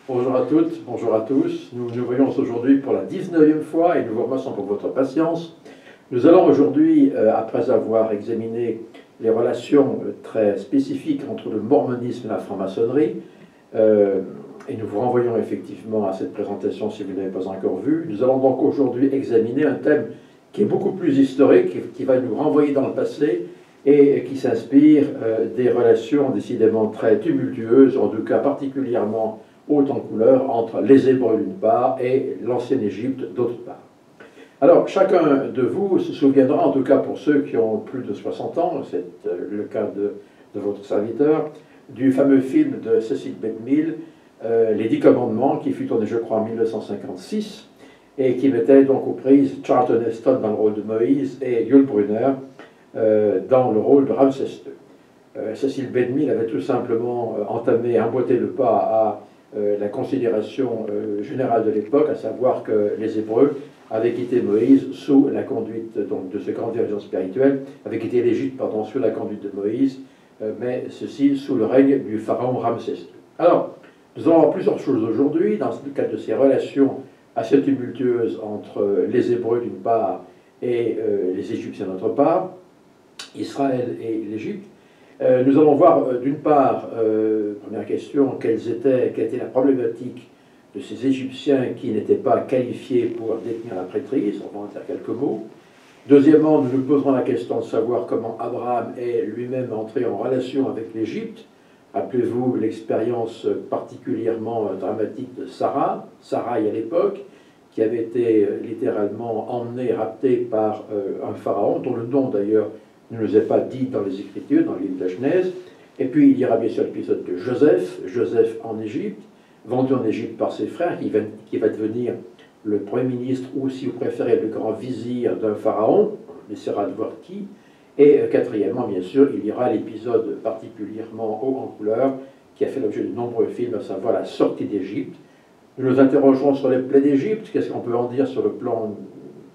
Bonjour à toutes, bonjour à tous. Nous nous voyons aujourd'hui pour la 19e fois et nous vous remercions pour votre patience. Nous allons aujourd'hui, après avoir examiné les relations très spécifiques entre le mormonisme et la franc-maçonnerie, et nous vous renvoyons effectivement à cette présentation si vous n'avez pas encore vu, nous allons donc aujourd'hui examiner un thème qui est beaucoup plus historique, qui va nous renvoyer dans le passé et qui s'inspire des relations décidément très tumultueuses, en tout cas particulièrement hautes en couleur, entre les Hébreux d'une part et l'ancienne Égypte d'autre part. Alors, chacun de vous se souviendra, en tout cas pour ceux qui ont plus de 60 ans, c'est le cas de votre serviteur, du fameux film de Cecil B. DeMille, Les 10 Commandements, qui fut tourné, je crois, en 1956, et qui mettait donc aux prises Charlton Heston dans le rôle de Moïse et Yul Brynner dans le rôle de Ramsès II. Cecil B. DeMille avait tout simplement emboîté le pas à la considération générale de l'époque, à savoir que les Hébreux avaient quitté Moïse sous la conduite donc, de ce grand dirigeant spirituel, avaient quitté l'Égypte, pardon, sous la conduite de Moïse, mais ceci sous le règne du pharaon Ramsès II. Alors, nous allons voir plusieurs choses aujourd'hui, dans le cadre de ces relations assez tumultueuses entre les Hébreux d'une part et les Égyptiens d'autre part, Israël et l'Égypte. Nous allons voir d'une part, première question, quelle était la problématique de ces Égyptiens qui n'étaient pas qualifiés pour détenir la prêtrise. On va en dire quelques mots. Deuxièmement, nous nous poserons la question de savoir comment Abraham est lui-même entré en relation avec l'Égypte. Rappelez-vous l'expérience particulièrement dramatique de Sarai à l'époque, qui avait été littéralement emmenée, raptée par un pharaon, dont le nom d'ailleurs ne nous est pas dit dans les Écritures, dans le livre de la Genèse. Et puis il y aura bien sûr l'épisode de Joseph en Égypte, vendu en Égypte par ses frères, qui va devenir le premier ministre, ou si vous préférez, le grand vizir d'un pharaon, on essaiera de voir qui. Et quatrièmement, bien sûr, il y aura l'épisode particulièrement haut en couleur, qui a fait l'objet de nombreux films, à savoir la sortie d'Égypte. Nous nous interrogerons sur les plaies d'Égypte, qu'est-ce qu'on peut en dire sur le plan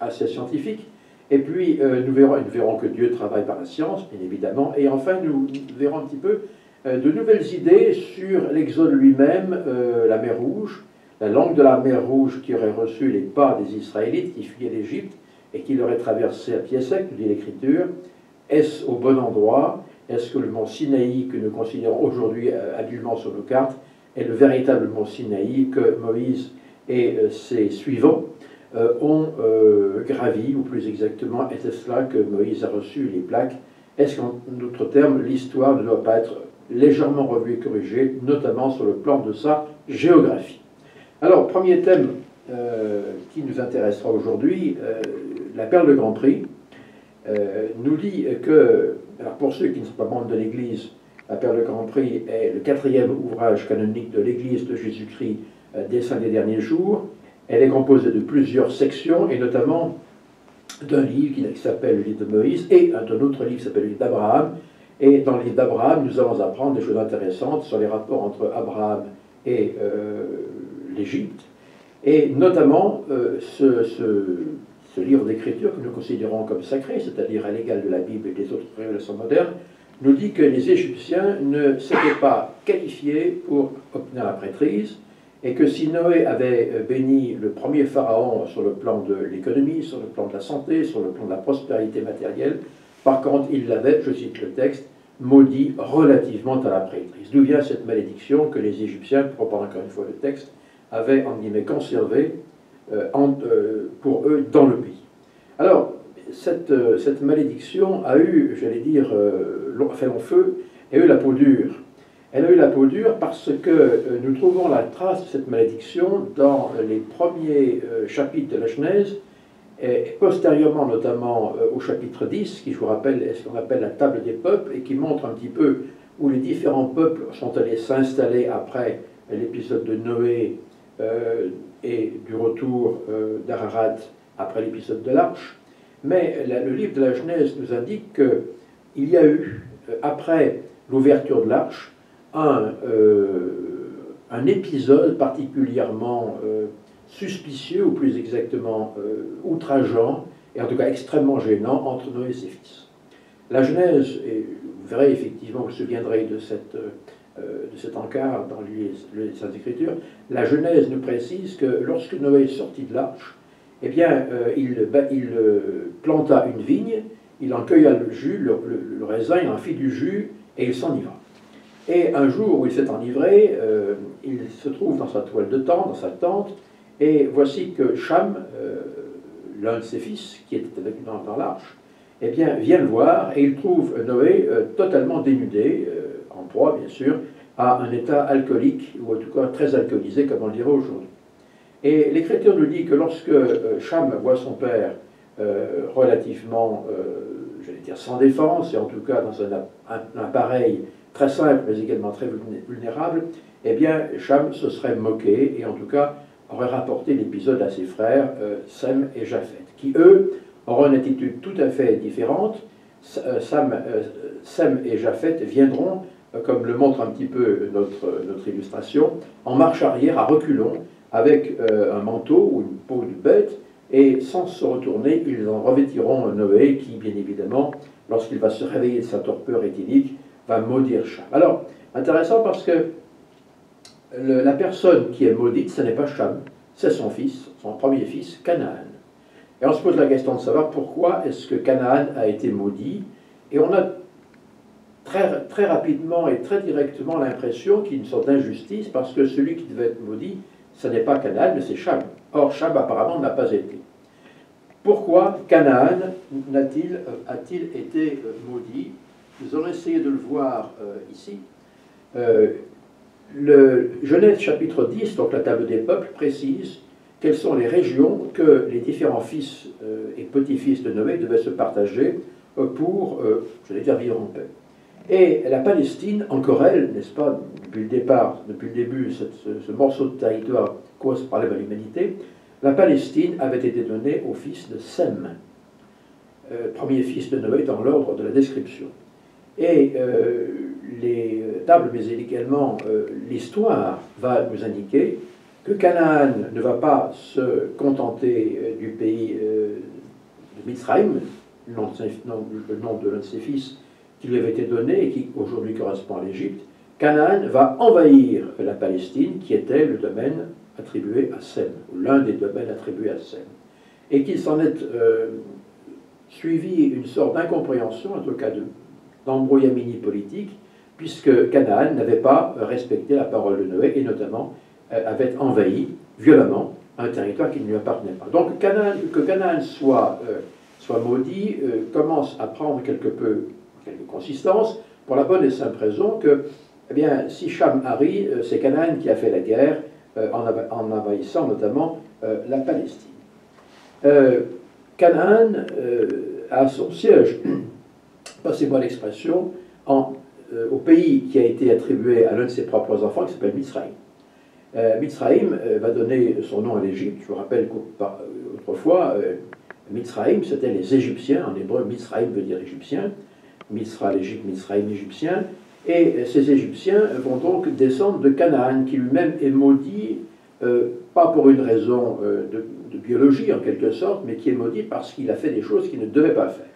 assez scientifique. Et puis, nous verrons que Dieu travaille par la science, bien évidemment. Et enfin, nous verrons un petit peu de nouvelles idées sur l'Exode lui-même, la mer Rouge, la langue de la mer Rouge qui aurait reçu les pas des Israélites qui fuyaient l'Égypte et qui l'aurait traversé à pied sec, nous dit l'Écriture. Est-ce au bon endroit? Est-ce que le mont Sinaï, que nous considérons aujourd'hui habilement sur nos cartes, est le véritable mont Sinaï que Moïse et ses suivants ont gravi, ou plus exactement, est-ce là que Moïse a reçu les plaques? Est-ce qu'en d'autres termes, l'histoire ne doit pas être légèrement revue et corrigée, notamment sur le plan de sa géographie? Alors, premier thème qui nous intéressera aujourd'hui, la perle de Grand Prix, nous dit que, alors pour ceux qui ne sont pas membres de l'Église, la perle de Grand Prix est le 4e ouvrage canonique de l'Église de Jésus-Christ des 5 derniers jours. Elle est composée de plusieurs sections, et notamment d'un livre qui s'appelle le livre de Moïse, et d'un autre livre qui s'appelle le livre d'Abraham. Et dans le livre d'Abraham, nous allons apprendre des choses intéressantes sur les rapports entre Abraham et l'Égypte. Et notamment, ce livre d'écriture que nous considérons comme sacré, c'est-à-dire à l'égal de la Bible et des autres révélations modernes, nous dit que les Égyptiens ne s'étaient pas qualifiés pour obtenir la prêtrise, et que si Noé avait béni le premier pharaon sur le plan de l'économie, sur le plan de la santé, sur le plan de la prospérité matérielle, par contre, il l'avait, je cite le texte, maudit relativement à la prêtrise. D'où vient cette malédiction que les Égyptiens, pour reprendre encore une fois le texte, avaient, en guillemets, conservée pour eux dans le pays. Alors, cette malédiction a eu, j'allais dire, fait long feu, et a eu la peau dure. Elle a eu la peau dure parce que nous trouvons la trace de cette malédiction dans les premiers chapitres de la Genèse, et postérieurement notamment au chapitre 10, qui, je vous rappelle, est ce qu'on appelle la table des peuples, et qui montre un petit peu où les différents peuples sont allés s'installer après l'épisode de Noé et du retour d'Ararat après l'épisode de l'Arche. Mais le livre de la Genèse nous indique qu'il y a eu, après l'ouverture de l'Arche, un épisode particulièrement suspicieux, ou plus exactement outrageant, et en tout cas extrêmement gênant, entre Noé et ses fils. La Genèse, et vous verrez effectivement, vous vous souviendrez de cette de cet encart dans les Saintes Écritures, la Genèse nous précise que lorsque Noé est sorti de l'arche, eh bien, il planta une vigne, il en cueilla le jus, le raisin, il en fit du jus, et il s'enivra. Et un jour où il s'est enivré, il se trouve dans sa toile de tente, dans sa tente, et voici que Cham, l'un de ses fils, qui était avec dans l'arche, eh bien, vient le voir, et il trouve Noé totalement dénudé, en proie, bien sûr, à un état alcoolique, ou en tout cas très alcoolisé, comme on le dirait aujourd'hui. Et l'Écriture nous dit que lorsque Cham voit son père relativement, j'allais dire, sans défense, et en tout cas dans un appareil très simple, mais également très vulnérable, eh bien, Cham se serait moqué, et en tout cas aurait rapporté l'épisode à ses frères, Sem et Japheth, qui, eux, auront une attitude tout à fait différente. Sem et Japheth viendront, comme le montre un petit peu notre illustration, en marche arrière, à reculons, avec un manteau ou une peau de bête, et sans se retourner, ils en revêtiront Noé, qui, bien évidemment, lorsqu'il va se réveiller de sa torpeur éthylique, va maudire Cham. Alors, intéressant parce que la personne qui est maudite, ce n'est pas Cham, c'est son fils, son premier fils, Canaan. Et on se pose la question de savoir pourquoi est-ce que Canaan a été maudit, et on a très rapidement et très directement l'impression qu'il y a une sorte d'injustice, parce que celui qui devait être maudit, ce n'est pas Canaan, mais c'est Cham. Or, Cham apparemment n'a pas été. Pourquoi Canaan a-t-il été maudit? Nous allons essayer de le voir ici. Le Genèse chapitre 10, donc la table des peuples, précise quelles sont les régions que les différents fils et petits-fils de Noé devaient se partager pour, je vais dire, vivre en paix. Et la Palestine, encore elle, n'est-ce pas, depuis le départ, depuis le début, ce morceau de territoire cause par l'humanité, la Palestine avait été donnée au fils de Sem, premier fils de Noé dans l'ordre de la description. Et les tables, mais également l'histoire va nous indiquer que Canaan ne va pas se contenter du pays de Mitzraïm, le nom de l'un de ses fils, qui lui avait été donné et qui aujourd'hui correspond à l'Égypte. Canaan va envahir la Palestine, qui était le domaine attribué à Sem, ou l'un des domaines attribués à Sem. Et qu'il s'en est suivi une sorte d'incompréhension, en tout cas d'embrouillamini politique, puisque Canaan n'avait pas respecté la parole de Noé, et notamment avait envahi violemment un territoire qui ne lui appartenait pas. Donc que Canaan soit maudit commence à prendre quelques consistances, pour la bonne et simple raison que, eh bien, si Cham arrive, c'est Canaan qui a fait la guerre en envahissant notamment la Palestine. Canaan a son siège, passez-moi l'expression, au pays qui a été attribué à l'un de ses propres enfants, qui s'appelle Mitzraïm. Mitzraïm va donner son nom à l'Égypte. Je vous rappelle qu'autrefois, Mitzraïm, c'était les Égyptiens. En hébreu, Mitzraïm veut dire Égyptien. Mizra, l'Égypte, Mitzraïm, l'Égyptien. Et ces Égyptiens vont donc descendre de Canaan, qui lui-même est maudit, pas pour une raison de biologie en quelque sorte, mais qui est maudit parce qu'il a fait des choses qu'il ne devait pas faire.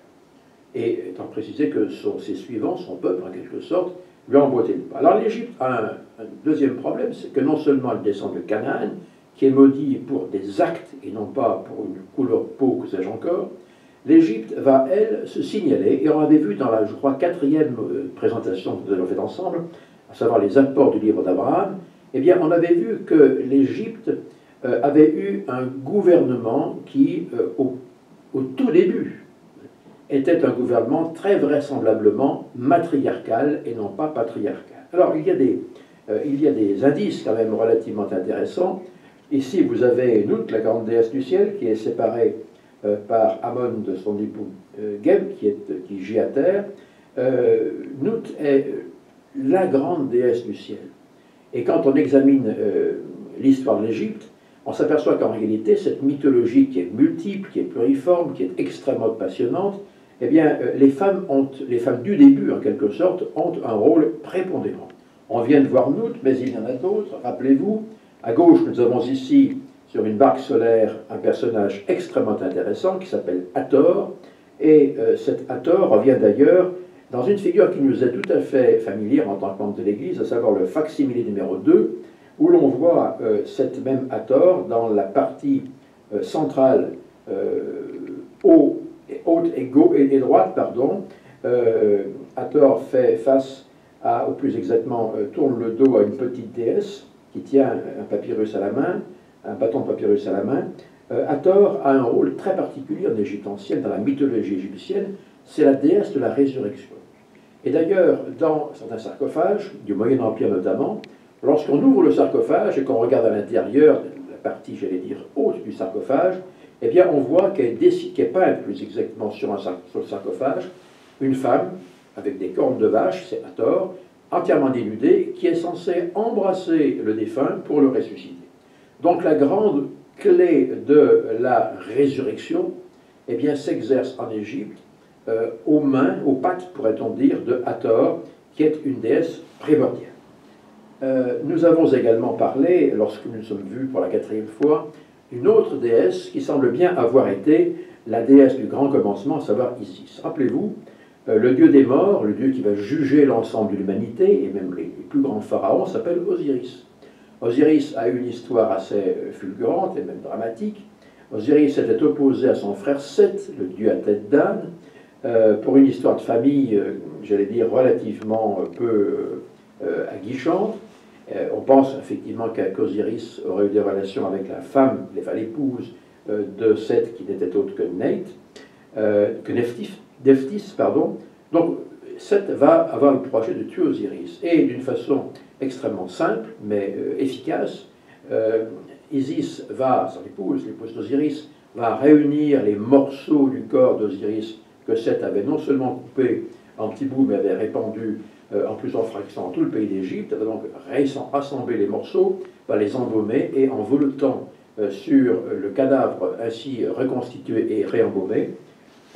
Et étant précisé que ses suivants, son peuple en quelque sorte, lui a emboîté le pas. Alors l'Égypte a un deuxième problème, c'est que non seulement elle descend de Canaan, qui est maudit pour des actes et non pas pour une couleur de peau, que sais-je encore, l'Égypte va, elle, se signaler, et on avait vu dans la, je crois, 4e présentation que nous avons faite ensemble, à savoir les apports du livre d'Abraham, eh bien, on avait vu que l'Égypte avait eu un gouvernement qui, au tout début, était un gouvernement très vraisemblablement matriarcal et non pas patriarcal. Alors, il y a des indices quand même relativement intéressants. Ici, vous avez Nout, la grande déesse du ciel, qui est séparée par Amon de son époux Geb, qui gît à terre. Nout est la grande déesse du ciel. Et quand on examine l'histoire de l'Égypte, on s'aperçoit qu'en réalité, cette mythologie qui est multiple, qui est pluriforme, qui est extrêmement passionnante, eh bien, les femmes du début, en quelque sorte, ont un rôle prépondérant. On vient de voir Nout, mais il y en a d'autres. Rappelez-vous, à gauche, nous avons ici, sur une barque solaire, un personnage extrêmement intéressant qui s'appelle Hathor. Et cet Hathor revient d'ailleurs dans une figure qui nous est tout à fait familière en tant que membre de l'Église, à savoir le facsimilé numéro 2, où l'on voit cette même Hathor dans la partie centrale haute et droite, pardon. Hathor fait face ou plus exactement tourne le dos à une petite déesse qui tient un papyrus à la main, un bâton de papyrus à la main. Hathor a un rôle très particulier en Égypte ancienne, dans la mythologie égyptienne, c'est la déesse de la résurrection. Et d'ailleurs, dans certains sarcophages, du Moyen Empire notamment, lorsqu'on ouvre le sarcophage et qu'on regarde à l'intérieur, la partie, j'allais dire, haute du sarcophage, eh bien, on voit qu'elle est peinte plus exactement sur le sarcophage, une femme avec des cornes de vache, c'est Hathor, entièrement dénudée, qui est censée embrasser le défunt pour le ressusciter. Donc la grande clé de la résurrection, eh bien, s'exerce en Égypte aux mains, aux pattes, pourrait-on dire, de Hathor, qui est une déesse primordiale. Nous avons également parlé, lorsque nous nous sommes vus pour la 4e fois, d'une autre déesse qui semble bien avoir été la déesse du grand commencement, à savoir Isis. Rappelez-vous, le dieu des morts, le dieu qui va juger l'ensemble de l'humanité, et même les plus grands pharaons, s'appelle Osiris. Osiris a une histoire assez fulgurante et même dramatique. Osiris était opposé à son frère Seth, le dieu à tête d'âne, pour une histoire de famille, j'allais dire, relativement peu aguichante. On pense effectivement qu'Osiris aurait eu des relations avec la femme, l'épouse de Seth, qui n'était autre que Nephthys, pardon. Donc, Seth va avoir le projet de tuer Osiris. Et d'une façon extrêmement simple, mais efficace, Isis va, son épouse d'Osiris, va réunir les morceaux du corps d'Osiris que Seth avait non seulement coupé en petits bouts, mais avait répandu en plusieurs fractions dans tout le pays d'Égypte. Elle va donc rassembler les morceaux, va les embaumer, et en voletant sur le cadavre ainsi reconstitué et réembaumé,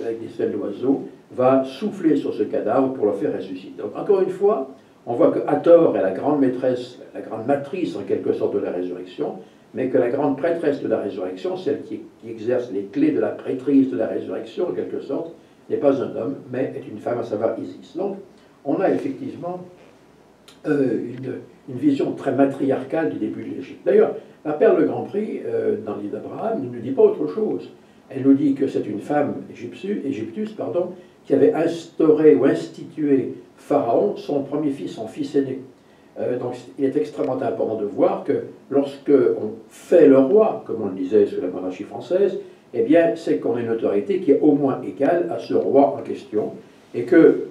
avec des ailes d'oiseau, va souffler sur ce cadavre pour le faire ressusciter. Donc, encore une fois, on voit que Hathor est la grande maîtresse, la grande matrice en quelque sorte de la résurrection, mais que la grande prêtresse de la résurrection, celle qui exerce les clés de la prêtrise de la résurrection en quelque sorte, n'est pas un homme, mais est une femme, à savoir Isis. Donc, on a effectivement une vision très matriarcale du début de l'Égypte. D'ailleurs, la perle Grand Prix, dans l'île d'Abraham, ne nous dit pas autre chose. Elle nous dit que c'est une femme égyptus, qui avait instauré ou institué Pharaon, son premier fils, son fils aîné. Donc il est extrêmement important de voir que lorsque on fait le roi, comme on le disait sous la monarchie française, eh bien c'est qu'on a une autorité qui est au moins égale à ce roi en question, et que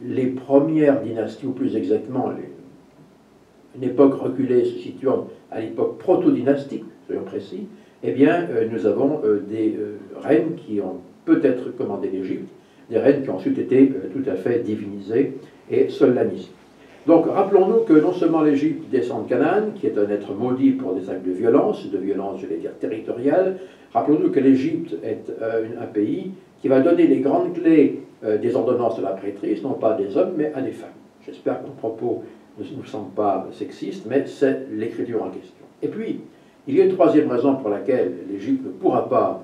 les premières dynasties, ou plus exactement une époque reculée se situant à l'époque proto-dynastique, soyons précis, eh bien nous avons des reines qui ont peut-être commandé l'Égypte, des reines qui ont ensuite été tout à fait divinisées et solennalisées. Donc rappelons-nous que non seulement l'Égypte descend de Canaan, qui est un être maudit pour des actes de violence, je vais dire territoriale, rappelons-nous que l'Égypte est un pays qui va donner les grandes clés des ordonnances de la prêtrise, non pas à des hommes, mais à des femmes. J'espère que mon propos ne nous semble pas sexiste, mais c'est l'écriture en question. Et puis, il y a une troisième raison pour laquelle l'Égypte ne pourra pas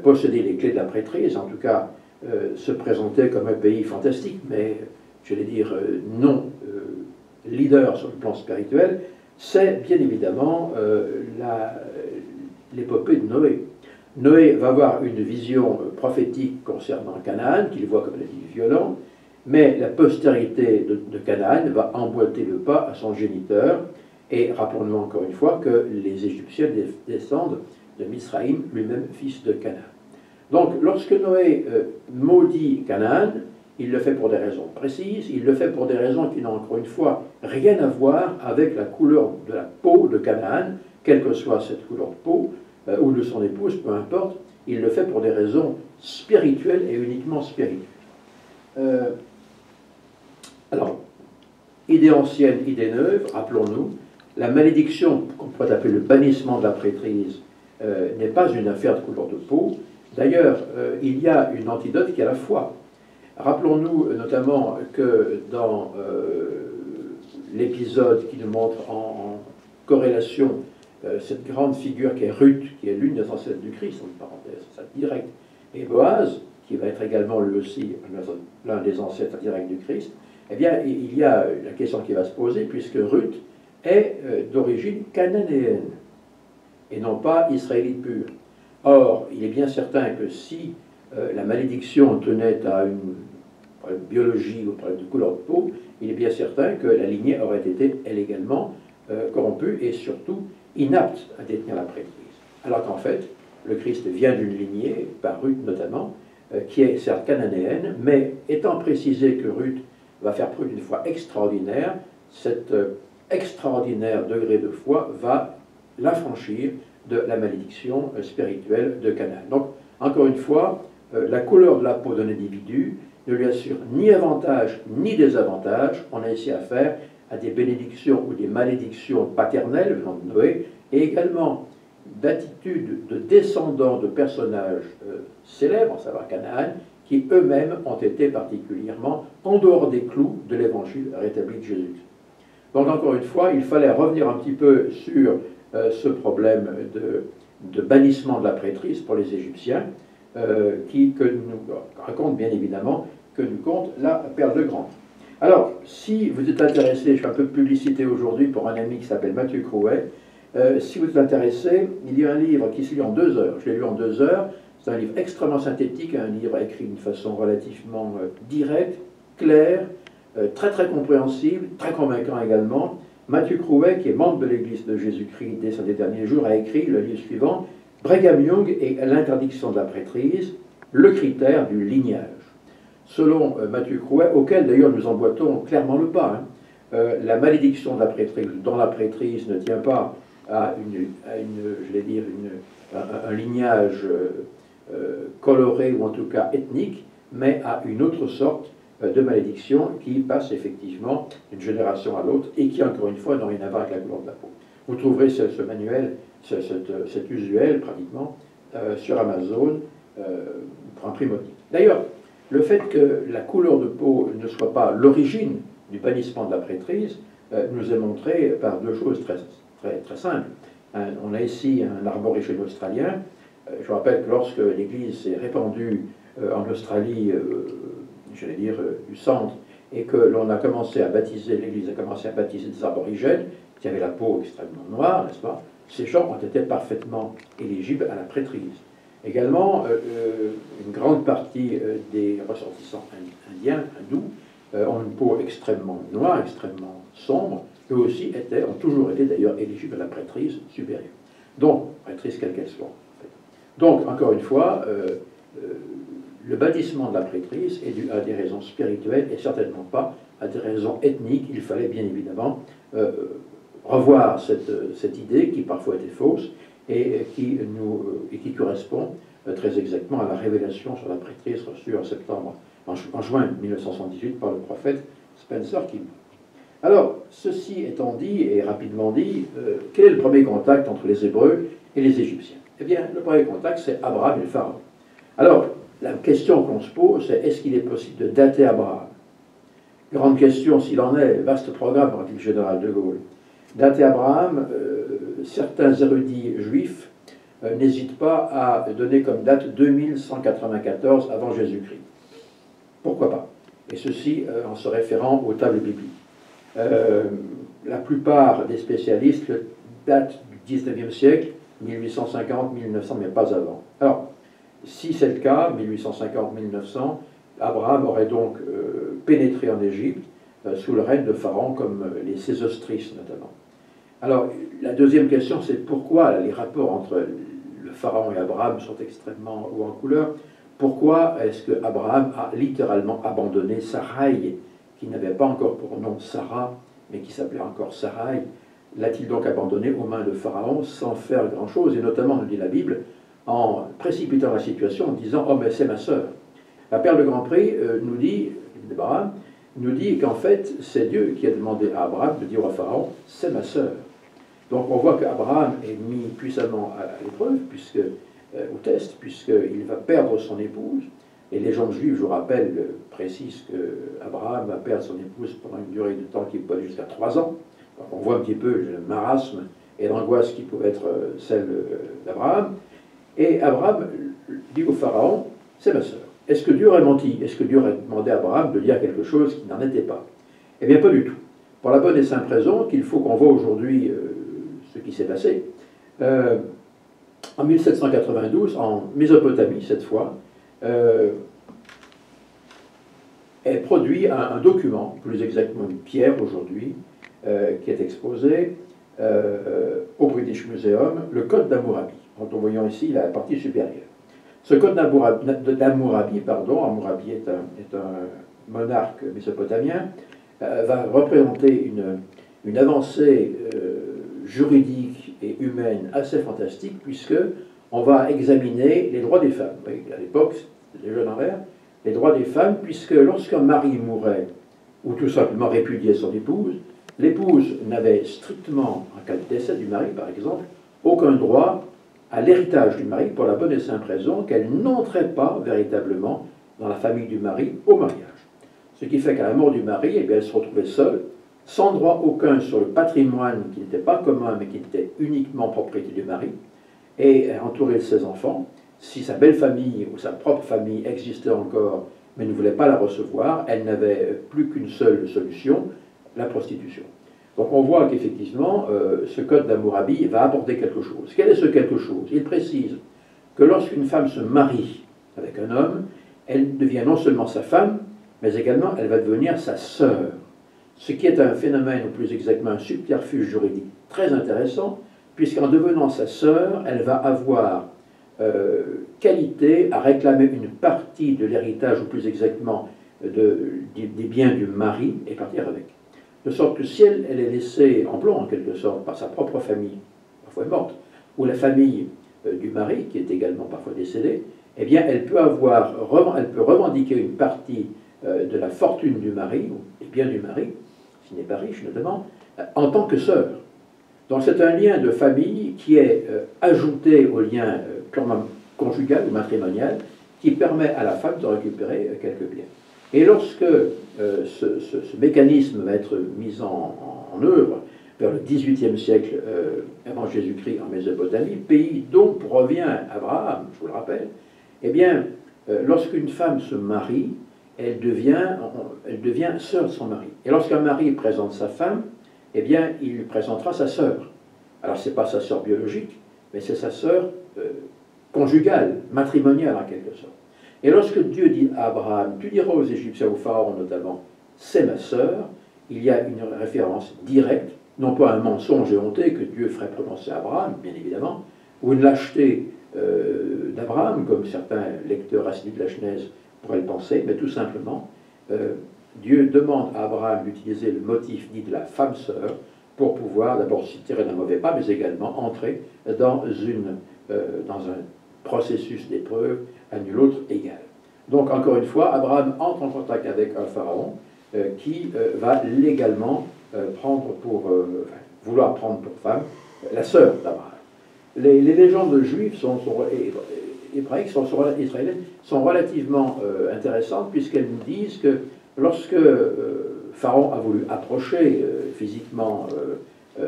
posséder les clés de la prêtrise, en tout cas se présenter comme un pays fantastique, mais je vais dire non leader sur le plan spirituel, c'est bien évidemment l'épopée de Noé. Noé va avoir une vision prophétique concernant Canaan, qu'il voit comme la vie violente, mais la postérité de Canaan va emboîter le pas à son géniteur, et rappelons-nous encore une fois que les Égyptiens descendent de Misraïm, lui-même fils de Canaan. Donc, lorsque Noé maudit Canaan, il le fait pour des raisons précises, il le fait pour des raisons qui n'ont encore une fois rien à voir avec la couleur de la peau de Canaan, quelle que soit cette couleur de peau, ou de son épouse, peu importe, il le fait pour des raisons spirituelles et uniquement spirituelles. Alors, idée ancienne, idée neuve, rappelons-nous, la malédiction, qu'on pourrait appeler le bannissement de la prêtrise, n'est pas une affaire de couleur de peau. D'ailleurs, il y a une antidote qui est la foi. Rappelons-nous notamment que dans l'épisode qui nous montre en corrélation cette grande figure qui est Ruth, qui est l'une des ancêtres du Christ, en parenthèse, ça direct, et Boaz, qui va être également lui aussi l'un des ancêtres directs du Christ, eh bien, il y a la question qui va se poser, puisque Ruth est d'origine cananéenne, et non pas israélite pure. Or, il est bien certain que si la malédiction tenait à une biologie ou problème de couleur de peau, il est bien certain que la lignée aurait été, elle également, corrompue et surtout inapte à détenir la prêtrise. Alors qu'en fait, le Christ vient d'une lignée, par Ruth notamment, qui est certes cananéenne, mais étant précisé que Ruth va faire preuve d'une foi extraordinaire, cet extraordinaire degré de foi va l'affranchir de la malédiction spirituelle de Canaan. Donc, encore une fois, la couleur de la peau d'un individu ne lui assure ni avantage ni désavantage. On a ici affaire à des bénédictions ou des malédictions paternelles venant de Noé, et également d'attitudes de descendants de personnages célèbres, à savoir Canaan, qui eux-mêmes ont été particulièrement en dehors des clous de l'évangile rétabli de Jésus. Donc encore une fois, il fallait revenir un petit peu sur ce problème de bannissement de la prêtrise pour les Égyptiens, que nous raconte bien évidemment, que nous conte la Perle de Grande. Alors, si vous êtes intéressé, je fais un peu de publicité aujourd'hui pour un ami qui s'appelle Mathieu Crouet, si vous êtes intéressé, il y a un livre qui se lit en 2 heures. Je l'ai lu en 2 heures. C'est un livre extrêmement synthétique, un livre écrit d'une façon relativement directe, claire, très très compréhensible, très convaincant également. Mathieu Crouet, qui est membre de l'Église de Jésus-Christ dès ses derniers jours, a écrit le livre suivant, Brigham Young et l'interdiction de la prêtrise, le critère du lignage. Selon Mathieu Crouet, auquel d'ailleurs nous emboîtons clairement le pas, la malédiction de la prêtrise, dont la prêtrise ne tient pas à un lignage coloré ou en tout cas ethnique, mais à une autre sorte de malédiction qui passe effectivement d'une génération à l'autre et qui, encore une fois, n'ont rien à voir avec la couleur de la peau. Vous trouverez ce manuel, cet usuel pratiquement, sur Amazon pour un prix modique. D'ailleurs, le fait que la couleur de peau ne soit pas l'origine du bannissement de la prêtrise nous est montré par 2 choses très simples. On a ici un arboricide australien. Je vous rappelle que lorsque l'Église s'est répandue en Australie, du centre, et que l'on a commencé à baptiser, l'Église a commencé à baptiser des aborigènes, qui avaient la peau extrêmement noire, n'est-ce pas? Ces gens ont été parfaitement éligibles à la prêtrise. Également, une grande partie des ressortissants indiens, hindous, ont une peau extrêmement noire, extrêmement sombre, eux aussi ont toujours été d'ailleurs éligibles à la prêtrise supérieure. Donc, prêtrise quelle qu'elle soit. En fait. Donc, encore une fois, le bannissement de la prêtrise est dû à des raisons spirituelles et certainement pas à des raisons ethniques. Il fallait bien évidemment revoir cette idée qui parfois était fausse et qui correspond très exactement à la révélation sur la prêtrise reçue en juin 1978 par le prophète Spencer Kimball. Alors, ceci étant dit et rapidement dit, quel est le premier contact entre les Hébreux et les Égyptiens? Eh bien, le premier contact, c'est Abraham et le Pharaon. Alors, la question qu'on se pose, c'est est-ce qu'il est possible de dater Abraham? Grande question s'il en est, vaste programme, dit le général de Gaulle. Dater Abraham, certains érudits juifs n'hésitent pas à donner comme date 2194 avant Jésus-Christ. Pourquoi pas? Et ceci en se référant aux tables bibliques. La plupart des spécialistes datent du 19e siècle, 1850, 1900, mais pas avant. Alors, si c'est le cas, 1850-1900, Abraham aurait donc pénétré en Égypte sous le règne de Pharaon, comme les Sésostris notamment. Alors, la deuxième question, c'est pourquoi les rapports entre le Pharaon et Abraham sont extrêmement hauts en couleur. Pourquoi est-ce que Abraham a littéralement abandonné Sarai, qui n'avait pas encore pour nom Sarah, mais qui s'appelait encore Sarai? L'a-t-il donc abandonné aux mains de Pharaon sans faire grand-chose, et notamment, nous dit la Bible, en précipitant la situation, en disant « Oh, mais c'est ma sœur ». La Perle de Grand Prix nous dit, d'Abraham, nous dit qu'en fait, c'est Dieu qui a demandé à Abraham de dire au Pharaon « C'est ma sœur ». Donc on voit qu'Abraham est mis puissamment à l'épreuve, au test, puisqu'il va perdre son épouse. Et les légendes juives, je vous rappelle, précisent qu'Abraham va perdre son épouse pendant une durée de temps qui peut aller jusqu'à 3 ans. Donc on voit un petit peu le marasme et l'angoisse qui pouvait être celle d'Abraham. Et Abraham dit au Pharaon, c'est ma sœur. est-ce que Dieu aurait menti? Est-ce que Dieu aurait demandé à Abraham de dire quelque chose qui n'en était pas? Eh bien, pas du tout. Pour la bonne et simple raison qu'il faut qu'on voit aujourd'hui ce qui s'est passé. En 1792, en Mésopotamie, cette fois, est produit un document, plus exactement une pierre aujourd'hui, qui est exposé au British Museum, le Code d'Hammurabi, dont nous voyons ici la partie supérieure. Ce Code d'Hammurabi, Hammurabi est un monarque mésopotamien, va représenter une avancée juridique et humaine assez fantastique, puisque on va examiner les droits des femmes. Oui, à l'époque, c'était déjà dans l'air, les droits des femmes, puisque lorsqu'un mari mourait, ou tout simplement répudiait son épouse, l'épouse n'avait strictement, en cas de décès du mari par exemple, aucun droit à l'héritage du mari, pour la bonne et simple raison qu'elle n'entrait pas véritablement dans la famille du mari au mariage. Ce qui fait qu'à la mort du mari, eh bien, elle se retrouvait seule, sans droit aucun sur le patrimoine qui n'était pas commun, mais qui était uniquement propriété du mari, et entourée de ses enfants. Si sa belle famille ou sa propre famille existait encore, mais ne voulait pas la recevoir, elle n'avait plus qu'une seule solution, la prostitution. Donc on voit qu'effectivement, ce code d'Hammurabi va apporter quelque chose. Quel est ce quelque chose? Il précise que lorsqu'une femme se marie avec un homme, elle devient non seulement sa femme, mais également elle va devenir sa sœur. Ce qui est un phénomène, ou plus exactement un subterfuge juridique très intéressant, puisqu'en devenant sa sœur, elle va avoir qualité à réclamer une partie de l'héritage, ou plus exactement des biens du mari, et partir avec. De sorte que si elle est laissée en blanc, en quelque sorte, par sa propre famille, parfois morte, ou la famille du mari, qui est également parfois décédée, eh bien, elle peut revendiquer une partie de la fortune du mari, ou des biens du mari, s'il n'est pas riche notamment, en tant que sœur. Donc c'est un lien de famille qui est ajouté au lien purement conjugal ou matrimonial, qui permet à la femme de récupérer quelques biens. Et lorsque ce mécanisme va être mis en œuvre vers le XVIIIe siècle avant Jésus-Christ en Mésopotamie, pays dont provient Abraham, je vous le rappelle, eh bien, lorsqu'une femme se marie, elle devient sœur de son mari. Et lorsqu'un mari présente sa femme, eh bien, il lui présentera sa sœur. Alors, ce n'est pas sa sœur biologique, mais c'est sa sœur conjugale, matrimoniale en quelque sorte. Et lorsque Dieu dit à Abraham, tu diras aux Égyptiens, au Pharaon notamment, c'est ma sœur, il y a une référence directe, non pas un mensonge éhonté que Dieu ferait prononcer à Abraham, bien évidemment, ou une lâcheté d'Abraham, comme certains lecteurs assidus de la Genèse pourraient le penser, mais tout simplement, Dieu demande à Abraham d'utiliser le motif dit de la femme sœur pour pouvoir d'abord s'y tirer d'un mauvais pas, mais également entrer dans un processus d'épreuve à nul autre égal. Donc, encore une fois, Abraham entre en contact avec un pharaon qui va légalement vouloir prendre pour femme la sœur d'Abraham. Les légendes juives hébraïques israéliennes sont relativement intéressantes, puisqu'elles nous disent que lorsque Pharaon a voulu approcher physiquement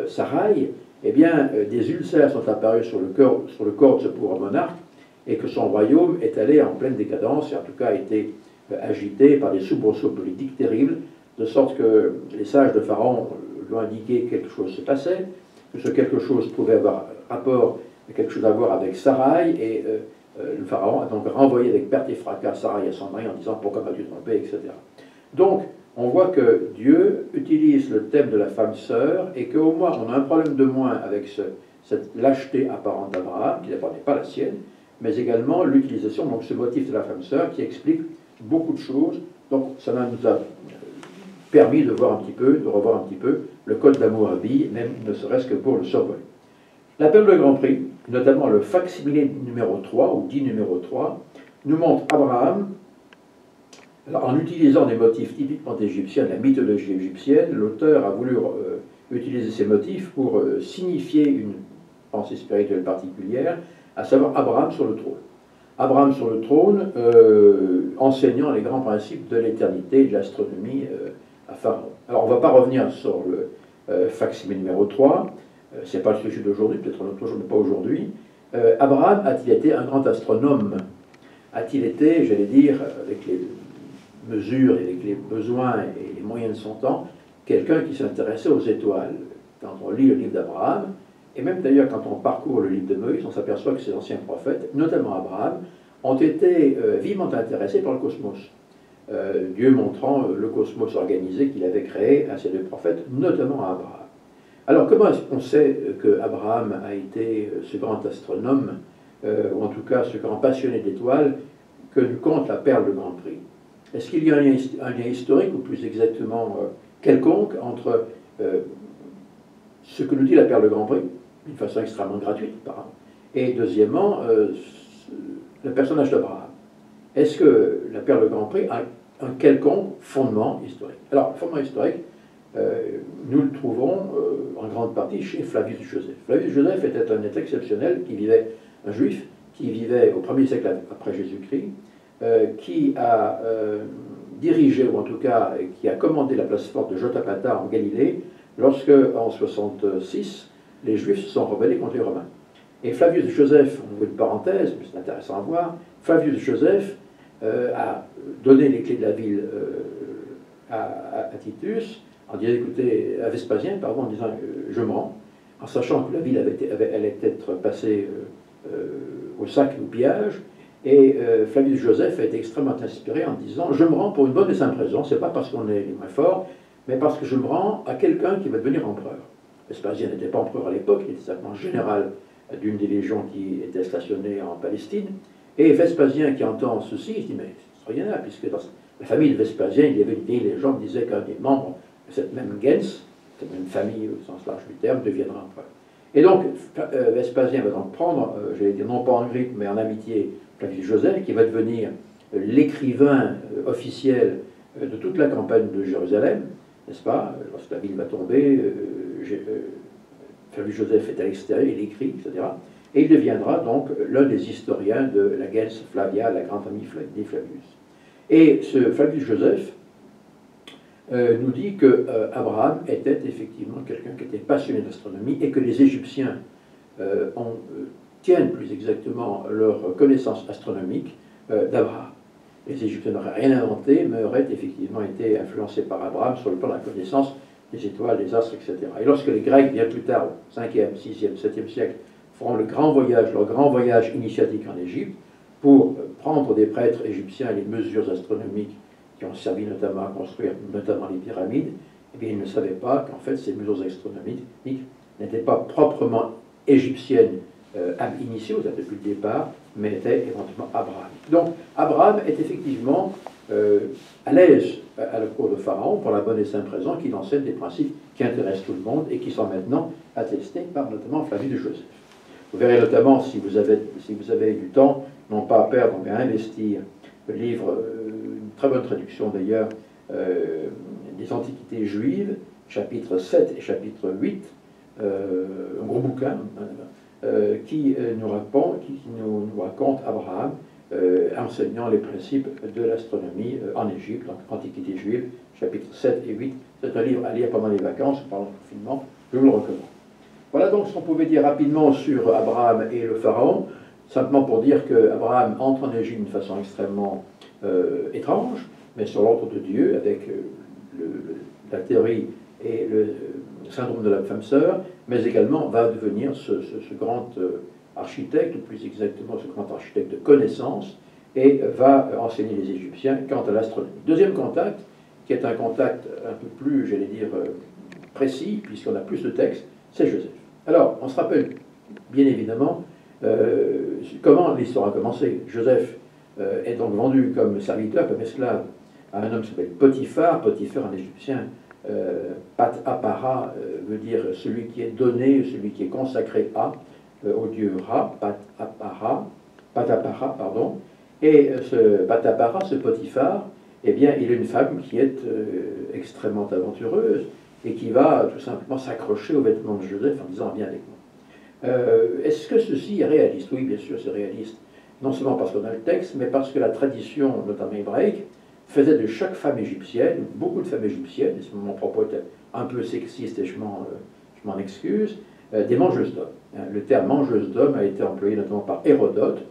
Sarai, eh bien, des ulcères sont apparus sur le corps de ce pauvre monarque, et que son royaume est allé en pleine décadence, et en tout cas a été agité par des soubresauts politiques terribles, de sorte que les sages de Pharaon lui ont indiqué que quelque chose se passait, que ce quelque chose pouvait avoir quelque chose à voir avec Sarai, et le Pharaon a donc renvoyé avec perte et fracas Sarai à son mari en disant « Pourquoi m'as-tu trompé ?» etc. Donc, on voit que Dieu utilise le thème de la femme sœur, et qu'au moins on a un problème de moins avec cette lâcheté apparente d'Abraham, qui n'est pas la sienne, mais également l'utilisation, donc ce motif de la femme sœur, qui explique beaucoup de choses. Donc ça nous a permis de revoir un petit peu le code d'Hammurabi, même ne serait-ce que pour le survoler. L'appel de Grand Prix, notamment le facsimilé numéro 3, ou dit numéro 3, nous montre Abraham, alors, en utilisant des motifs typiquement égyptiens, de la mythologie égyptienne, l'auteur a voulu utiliser ces motifs pour signifier une pensée spirituelle particulière, à savoir Abraham sur le trône. Abraham sur le trône, enseignant les grands principes de l'éternité et de l'astronomie à Pharaon. Alors, on ne va pas revenir sur le facsimile numéro 3, ce n'est pas le sujet d'aujourd'hui, peut-être un autre jour, mais pas aujourd'hui. Abraham a-t-il été un grand astronome? a-t-il été, j'allais dire, avec les mesures et avec les besoins et les moyens de son temps, quelqu'un qui s'intéressait aux étoiles. Quand on lit le livre d'Abraham, et même d'ailleurs quand on parcourt le livre de Moïse, on s'aperçoit que ces anciens prophètes, notamment Abraham, ont été vivement intéressés par le cosmos. Dieu montrant le cosmos organisé qu'il avait créé à ces deux prophètes, notamment à Abraham. Alors comment est-ce qu'on sait qu'Abraham a été ce grand astronome, ou en tout cas ce grand passionné d'étoiles, que nous compte la perle de Grand Prix? Est-ce qu'il y a un lien historique, ou plus exactement quelconque, entre ce que nous dit la perle de Grand Prix, d'une façon extrêmement gratuite, apparemment, et deuxièmement, le personnage d'Abraham? Est-ce que la perle de Grand Prix a un quelconque fondement historique? Alors, le fondement historique, nous le trouvons en grande partie chez Flavius Joseph. Flavius Joseph était un être exceptionnel, un juif, qui vivait au 1er siècle après Jésus-Christ, qui a dirigé, ou en tout cas qui a commandé la place forte de Jotapata en Galilée, lorsque, en 66, les Juifs se sont rebellés contre les Romains. Et Flavius Joseph, on ouvre une parenthèse, mais c'est intéressant à voir, Flavius Joseph a donné les clés de la ville à Titus, en disant, écoutez, à Vespasien, pardon, en disant je me rends, en sachant que la ville allait être passée au sac et au pillage. Et Flavius Joseph a été extrêmement inspiré en disant je me rends pour une bonne et simple raison, c'est pas parce qu'on est les moins forts, mais parce que je me rends à quelqu'un qui va devenir empereur. Vespasien n'était pas empereur à l'époque, il était simplement général d'une des légions qui était stationnée en Palestine. Et Vespasien qui entend ceci, il se dit mais c'est extraordinaire, puisque dans la famille de Vespasien, il y avait une vieille légende qui disait qu'un des membres de cette même gens, cette même famille au sens large du terme, deviendra empereur. Et donc Vespasien va donc prendre, j'allais dire non pas en grippe, mais en amitié, Flavius Joseph, qui va devenir l'écrivain officiel de toute la campagne de Jérusalem, n'est-ce pas? Lorsque la ville va tomber, Flavius Joseph est à l'extérieur, il écrit, etc. Et il deviendra donc l'un des historiens de la gens Flavia, la grande famille des Flavius. Et ce Flavius Joseph nous dit que Abraham était effectivement quelqu'un qui était passionné d'astronomie et que les Égyptiens tiennent plus exactement leur connaissance astronomique d'Abraham. Les Égyptiens n'auraient rien inventé, mais auraient effectivement été influencés par Abraham sur le plan de la connaissance des étoiles, des astres, etc. Et lorsque les Grecs, bien plus tard, au 5e, 6e, 7e siècle, feront leur grand voyage initiatique en Égypte, pour prendre des prêtres égyptiens les mesures astronomiques qui ont servi notamment à construire notamment les pyramides, eh bien ils ne savaient pas qu'en fait ces mesures astronomiques n'étaient pas proprement égyptiennes ab initio, depuis le départ, mais étaient éventuellement abrahamiques. Donc Abraham est effectivement à l'aise à la cour de Pharaon pour la bonne et simple raison qu'il enseigne des principes qui intéressent tout le monde et qui sont maintenant attestés par notamment Flavius de Joseph. Vous verrez notamment, si vous avez du temps, non pas à perdre, mais à investir, le livre, une très bonne traduction d'ailleurs, des Antiquités juives, chapitre 7 et chapitre 8, un gros bouquin, qui nous raconte Abraham enseignant les principes de l'astronomie en Égypte, donc Antiquités juives, chapitres 7 et 8. C'est un livre à lire pendant les vacances, pendant le confinement, je vous le recommande. Voilà donc ce qu'on pouvait dire rapidement sur Abraham et le Pharaon, simplement pour dire qu'Abraham entre en Égypte d'une façon extrêmement étrange, mais sur l'ordre de Dieu, avec la théorie et le syndrome de la femme sœur, mais également va devenir ce grand architecte, ou plus exactement ce grand architecte de connaissance, et va enseigner les Égyptiens quant à l'astronomie. Deuxième contact, qui est un contact un peu plus, j'allais dire, précis, puisqu'on a plus de textes, c'est Joseph. Alors, on se rappelle, bien évidemment, comment l'histoire a commencé. Joseph est donc vendu comme serviteur, comme esclave, à un homme qui s'appelle Potiphar. Potiphar, en égyptien, Pat Apara veut dire celui qui est donné, celui qui est consacré à, au dieu Ra, Pat Apara, pardon. Et ce Pat Apara, ce Potiphar, eh bien, il a une femme qui est extrêmement aventureuse et qui va tout simplement s'accrocher aux vêtements de Joseph en disant « viens avec moi ». Est-ce que ceci est réaliste? Oui, bien sûr, c'est réaliste. Non seulement parce qu'on a le texte, mais parce que la tradition, notamment hébraïque, faisait de chaque femme égyptienne, beaucoup de femmes égyptiennes, et mon propos était un peu sexiste et je m'en excuse, des mangeuses d'hommes. Le terme mangeuse d'hommes a été employé notamment par Hérodote,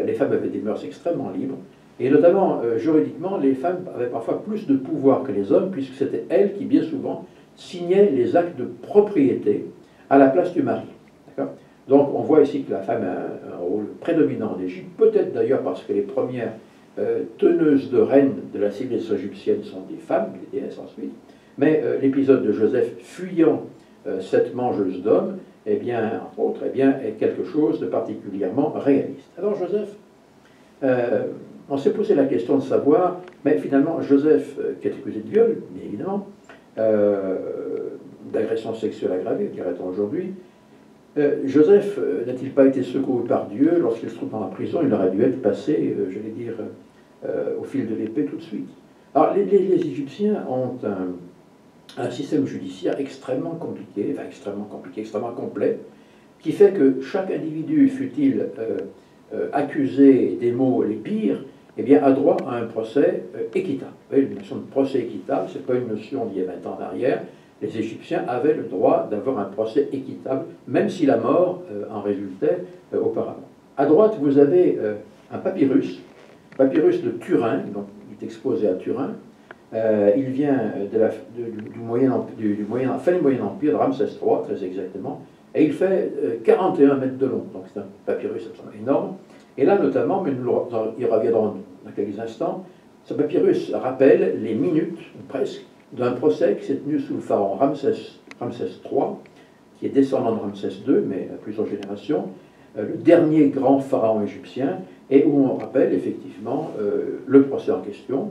les femmes avaient des mœurs extrêmement libres, et notamment juridiquement, les femmes avaient parfois plus de pouvoir que les hommes, puisque c'était elles qui, bien souvent, signaient les actes de propriété à la place du mari. Donc on voit ici que la femme a un rôle prédominant en Égypte, peut-être d'ailleurs parce que les premières teneuses de reines de la civilisation égyptienne sont des femmes, des déesses ensuite, mais l'épisode de Joseph fuyant cette mangeuse d'hommes, eh bien, entre autres, eh bien, est quelque chose de particulièrement réaliste. Alors Joseph, on s'est posé la question de savoir, mais finalement Joseph, qui est accusé de viol, bien évidemment, d'agression sexuelle aggravée, dirait-on aujourd'hui, Joseph n'a-t-il pas été secouru par Dieu lorsqu'il se trouve dans la prison? Il aurait dû être passé, j'allais dire, au fil de l'épée tout de suite. Alors les Égyptiens ont un système judiciaire extrêmement compliqué, extrêmement complet, qui fait que chaque individu, fût-il accusé des maux les pires, eh bien, a droit à un procès équitable. Vous voyez, la notion de procès équitable, ce n'est pas une notion d'il y a 20 ans en arrière. Les Égyptiens avaient le droit d'avoir un procès équitable, même si la mort en résultait auparavant. À droite, vous avez un papyrus de Turin, donc il est exposé à Turin. Il vient du fin du Moyen Empire, de Ramsès III, très exactement, et il fait 41 mètres de long, donc c'est un papyrus absolument énorme. Et là, notamment, mais nous y reviendrons dans quelques instants, ce papyrus rappelle les minutes, presque, d'un procès qui s'est tenu sous le pharaon Ramsès III, qui est descendant de Ramsès II, mais à plusieurs générations, le dernier grand pharaon égyptien, et où on rappelle effectivement le procès en question,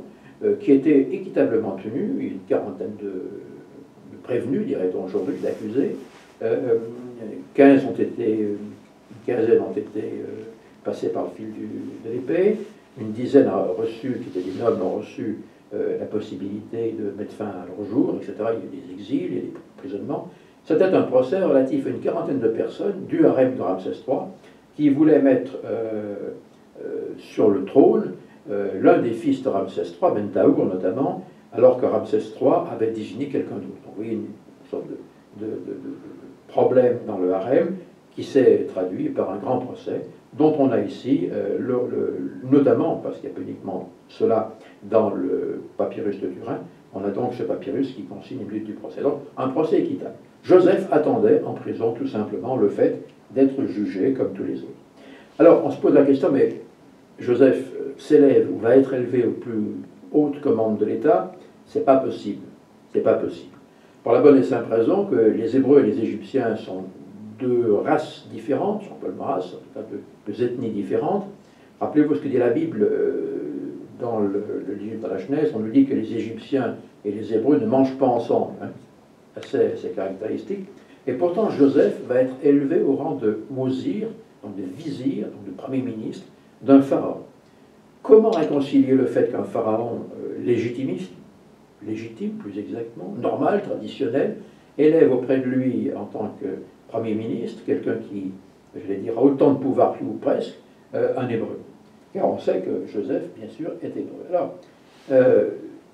qui était équitablement tenu. Il y a une quarantaine de prévenus, dirait-on aujourd'hui, d'accusés. 15 ont été, une quinzaine ont été passés par le fil de l'épée. Une dizaine a reçu, qui étaient des nobles, ont reçu la possibilité de mettre fin à leur jour, etc. Il y a eu des exils, il y a des emprisonnements. C'était un procès relatif à une quarantaine de personnes du harem de Ramsès III qui voulaient mettre sur le trône l'un des fils de Ramsès III, Mentaour notamment, alors que Ramsès III avait désigné quelqu'un d'autre. Donc vous voyez une sorte de problème dans le harem qui s'est traduit par un grand procès, dont on a ici, notamment, parce qu'il n'y a pas uniquement cela dans le papyrus de Turin, on a donc ce papyrus qui consigne une lutte du procès. Donc, un procès équitable. Joseph attendait en prison tout simplement le fait d'être jugé comme tous les autres. Alors, on se pose la question, mais Joseph s'élève ou va être élevé aux plus hautes commandes de l'État? C'est pas possible. C'est pas possible. Pour la bonne et simple raison que les Hébreux et les Égyptiens sont deux races différentes, sont pas une race, en tout cas deux ethnies différentes. Rappelez-vous ce que dit la Bible dans le livre de la Genèse. On nous dit que les Égyptiens et les Hébreux ne mangent pas ensemble. Hein. Assez caractéristique. Et pourtant, Joseph va être élevé au rang de wazir, donc de vizir, donc de premier ministre, d'un pharaon. Comment réconcilier le fait qu'un pharaon légitime, plus exactement, normal, traditionnel, élève auprès de lui en tant que Premier ministre, quelqu'un qui, je vais dire, a autant de pouvoir que ou presque, un Hébreu. Car on sait que Joseph, bien sûr, est Hébreu. Alors,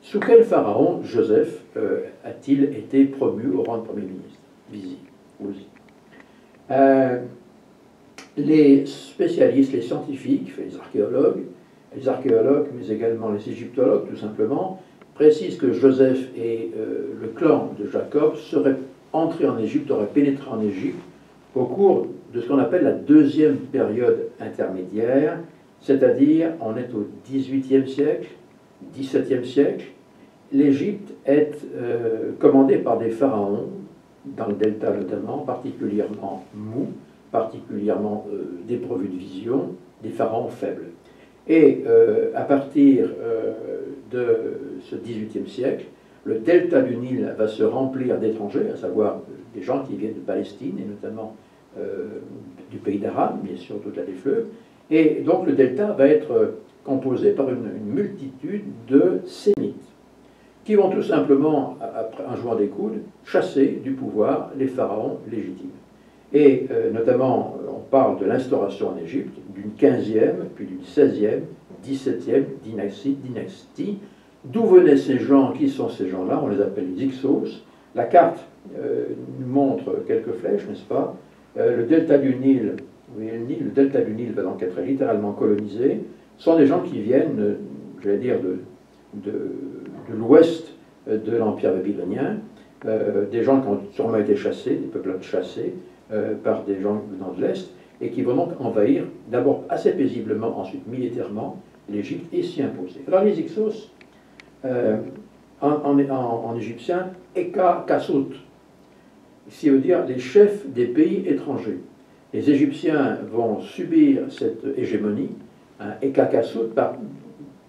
sous quel pharaon Joseph a-t-il été promu au rang de Premier ministre? Vizir, aussi. Les spécialistes, les scientifiques, les archéologues, mais également les égyptologues, tout simplement, précisent que Joseph et le clan de Jacob seraient entrés en Égypte, auraient pénétré en Égypte au cours de ce qu'on appelle la deuxième période intermédiaire, c'est-à-dire on est au XVIIIe siècle, XVIIe siècle. L'Égypte est commandée par des pharaons, dans le delta notamment, particulièrement mous, particulièrement dépourvus de vision, des pharaons faibles. Et à partir de ce XVIIIe siècle, le delta du Nil va se remplir d'étrangers, à savoir des gens qui viennent de Palestine, et notamment du pays d'Aram, bien sûr, au-delà des fleuves. Et donc le delta va être composé par une multitude de sémites, qui vont tout simplement, en jouant des coudes, chasser du pouvoir les pharaons légitimes. Et notamment, on parle de l'instauration en Égypte d'une 15e, puis d'une 16e, 17e dynastie. D'où venaient ces gens? Qui sont ces gens-là? On les appelle les Hyksos. La carte nous montre quelques flèches, n'est-ce pas? Le delta du Nil vous voyez, le delta du Nil va donc être littéralement colonisé, sont des gens qui viennent, je vais dire, de l'ouest de l'Empire babylonien, des gens qui ont sûrement été chassés, des peuplades chassés par des gens venant de l'Est, et qui vont donc envahir, d'abord assez paisiblement, ensuite militairement, l'Égypte et s'y imposer. Alors les Hyksos, en égyptien, Eka Kassout, ce qui veut dire les chefs des pays étrangers. Les Égyptiens vont subir cette hégémonie, Eka Kassout,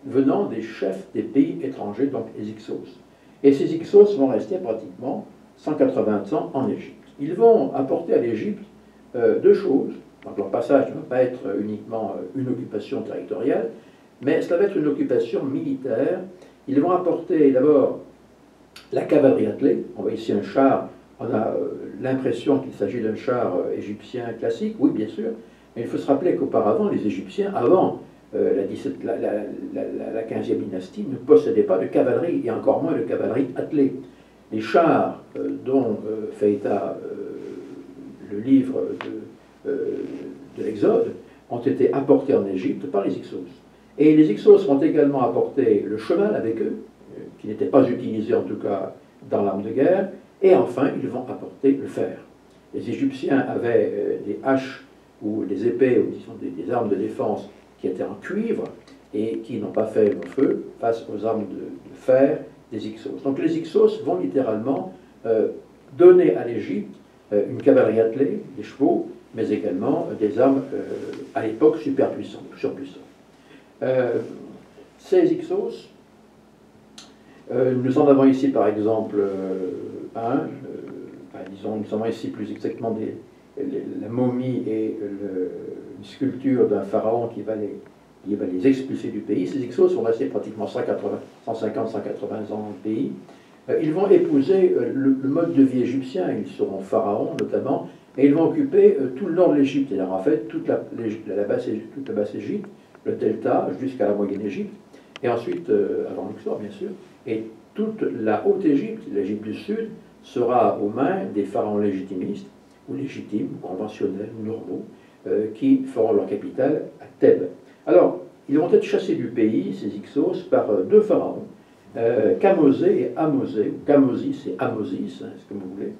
venant des chefs des pays étrangers, donc les Hyksos. Et ces Hyksos vont rester pratiquement 180 ans en Égypte. Ils vont apporter à l'Égypte deux choses. Donc leur passage ne va pas être uniquement une occupation territoriale, mais cela va être une occupation militaire. Ils vont apporter d'abord la cavalerie attelée. On voit ici un char, on a l'impression qu'il s'agit d'un char égyptien classique, oui bien sûr, mais il faut se rappeler qu'auparavant, les Égyptiens, avant la 15e dynastie, ne possédaient pas de cavalerie, et encore moins de cavalerie attelée. Les chars dont fait état le livre de l'Exode ont été apportés en Égypte par les Hyksos. Et les Hyksos vont également apporter le cheval avec eux, qui n'était pas utilisé en tout cas dans l'arme de guerre, et enfin ils vont apporter le fer. Les Égyptiens avaient des haches ou des épées, ou disons des armes de défense qui étaient en cuivre et qui n'ont pas fait long feu face aux armes de fer des Hyksos. Donc les Hyksos vont littéralement donner à l'Égypte une cavalerie attelée, des chevaux, mais également des armes à l'époque super puissantes. Ces Hyksos, nous en avons ici par exemple disons, nous avons ici plus exactement la momie et une sculpture d'un pharaon qui va les expulser du pays. Ces Hyksos vont rester pratiquement 150-180 ans dans le pays. Ils vont épouser le mode de vie égyptien, ils seront pharaons notamment, et ils vont occuper tout le nord de l'Égypte, c'est-à-dire en fait toute la basse Égypte, le delta jusqu'à la moyenne Égypte, et ensuite, avant Luxor bien sûr, et toute la haute Égypte, l'Égypte du Sud, sera aux mains des pharaons légitimistes, ou légitimes, ou conventionnels, ou normaux, qui feront leur capitale à Thèbes. Alors, ils vont être chassés du pays, ces Hyksos, par deux pharaons, Kamosé et Amosé, ou Kamosis et Amosis, hein, ce que vous voulez.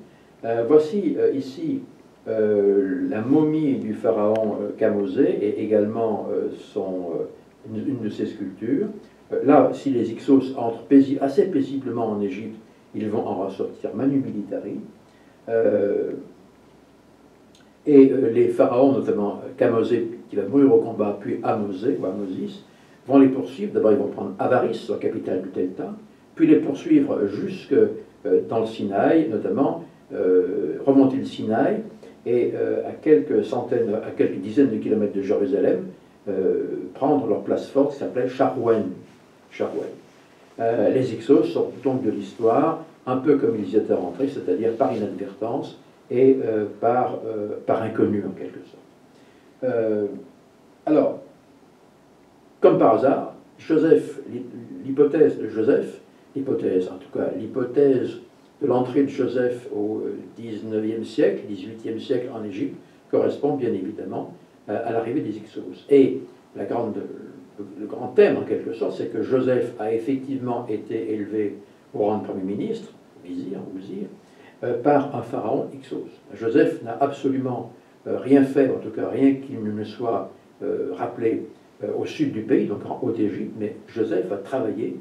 Voici ici la momie du pharaon Kamosé et également une de ses sculptures. Là, si les Hyksos entrent assez paisiblement en Égypte, ils vont en ressortir manu militari. Les pharaons, notamment Kamosé, qui va mourir au combat, puis Amosé, ou Amosis, vont les poursuivre. D'abord, ils vont prendre Avaris, la capitale du Delta, puis les poursuivre jusque dans le Sinaï, notamment remonter le Sinaï, et à quelques dizaines de kilomètres de Jérusalem, prendre leur place forte qui s'appelait Sharouën. Les Hyksos sortent donc de l'histoire un peu comme ils y étaient rentrés, c'est-à-dire par inadvertance et par inconnu en quelque sorte. Alors, comme par hasard, l'hypothèse de Joseph, en tout cas l'hypothèse de l'entrée de Joseph au XIXe siècle, XVIIIe siècle en Égypte, correspond bien évidemment à l'arrivée des Hyksos. Et le grand thème en quelque sorte, c'est que Joseph a effectivement été élevé au rang de Premier ministre, vizir, par un pharaon Hyksos. Joseph n'a absolument rien fait, en tout cas rien qui ne me soit rappelé au sud du pays, donc en Haute-Égypte, mais Joseph a travaillé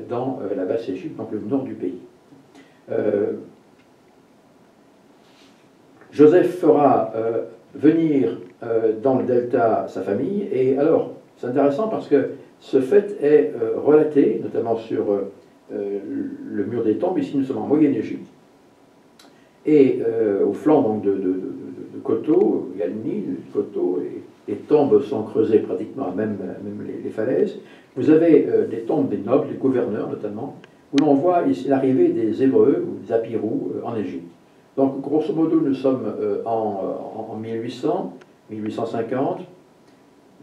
dans la Basse-Égypte, donc le nord du pays. Joseph fera venir dans le delta sa famille, et alors c'est intéressant parce que ce fait est relaté, notamment sur le mur des tombes. Ici nous sommes en Moyenne Égypte, et au flanc donc, de coteaux, il y a le Nil, le coteau, et les tombes sont creusées pratiquement à même les falaises. Vous avez des tombes des nobles, des gouverneurs notamment, où l'on voit ici l'arrivée des Hébreux ou des Apirous en Égypte. Donc grosso modo nous sommes en 1800, 1850,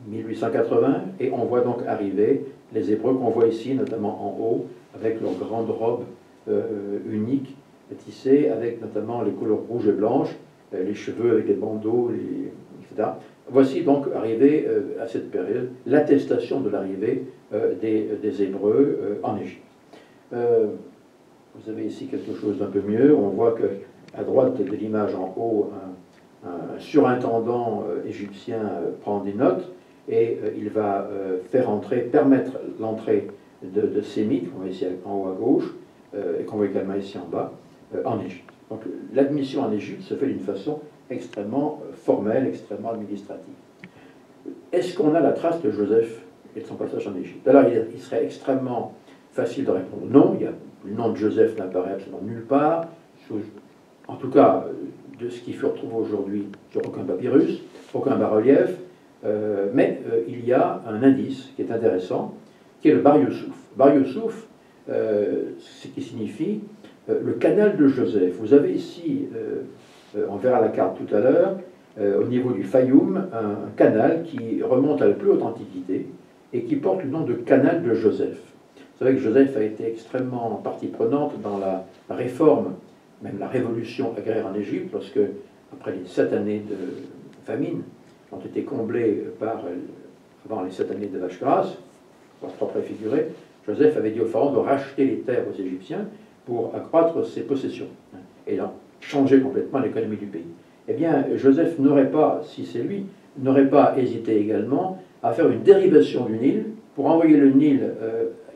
1880, et on voit donc arriver les Hébreux qu'on voit ici, notamment en haut, avec leurs grandes robes uniques, tissées, avec notamment les couleurs rouges et blanches, les cheveux avec des bandeaux, etc. Voici donc arrivé à cette période l'attestation de l'arrivée des Hébreux en Égypte. Vous avez ici quelque chose d'un peu mieux. On voit qu'à droite de l'image en haut, un surintendant égyptien prend des notes et il va permettre l'entrée de Sémites, qu'on voit ici en haut à gauche, et qu'on voit également ici en bas, en Égypte. Donc l'admission en Égypte se fait d'une façon extrêmement formelle, extrêmement administrative. Est-ce qu'on a la trace de Joseph et de son passage en Égypte? Alors il serait extrêmement facile de répondre non. Le nom de Joseph n'apparaît absolument nulle part, en tout cas de ce qui fut retrouvé aujourd'hui sur aucun papyrus, aucun bas-relief, mais il y a un indice qui est intéressant, qui est le Bar Youssouf. Bar Youssouf, ce qui signifie le canal de Joseph. Vous avez ici, on verra la carte tout à l'heure, au niveau du Fayoum, un canal qui remonte à la plus haute antiquité et qui porte le nom de canal de Joseph. Vous savez que Joseph a été extrêmement partie prenante dans la réforme, même la révolution agraire en Égypte, lorsque, après les 7 années de famine, ont été comblées avant les 7 années de vache grasse, pour se préfigurer, Joseph avait dit au pharaon de racheter les terres aux Égyptiens pour accroître ses possessions, et là, changer complètement l'économie du pays. Eh bien, Joseph n'aurait pas, si c'est lui, n'aurait pas hésité également à faire une dérivation du Nil pour envoyer le Nil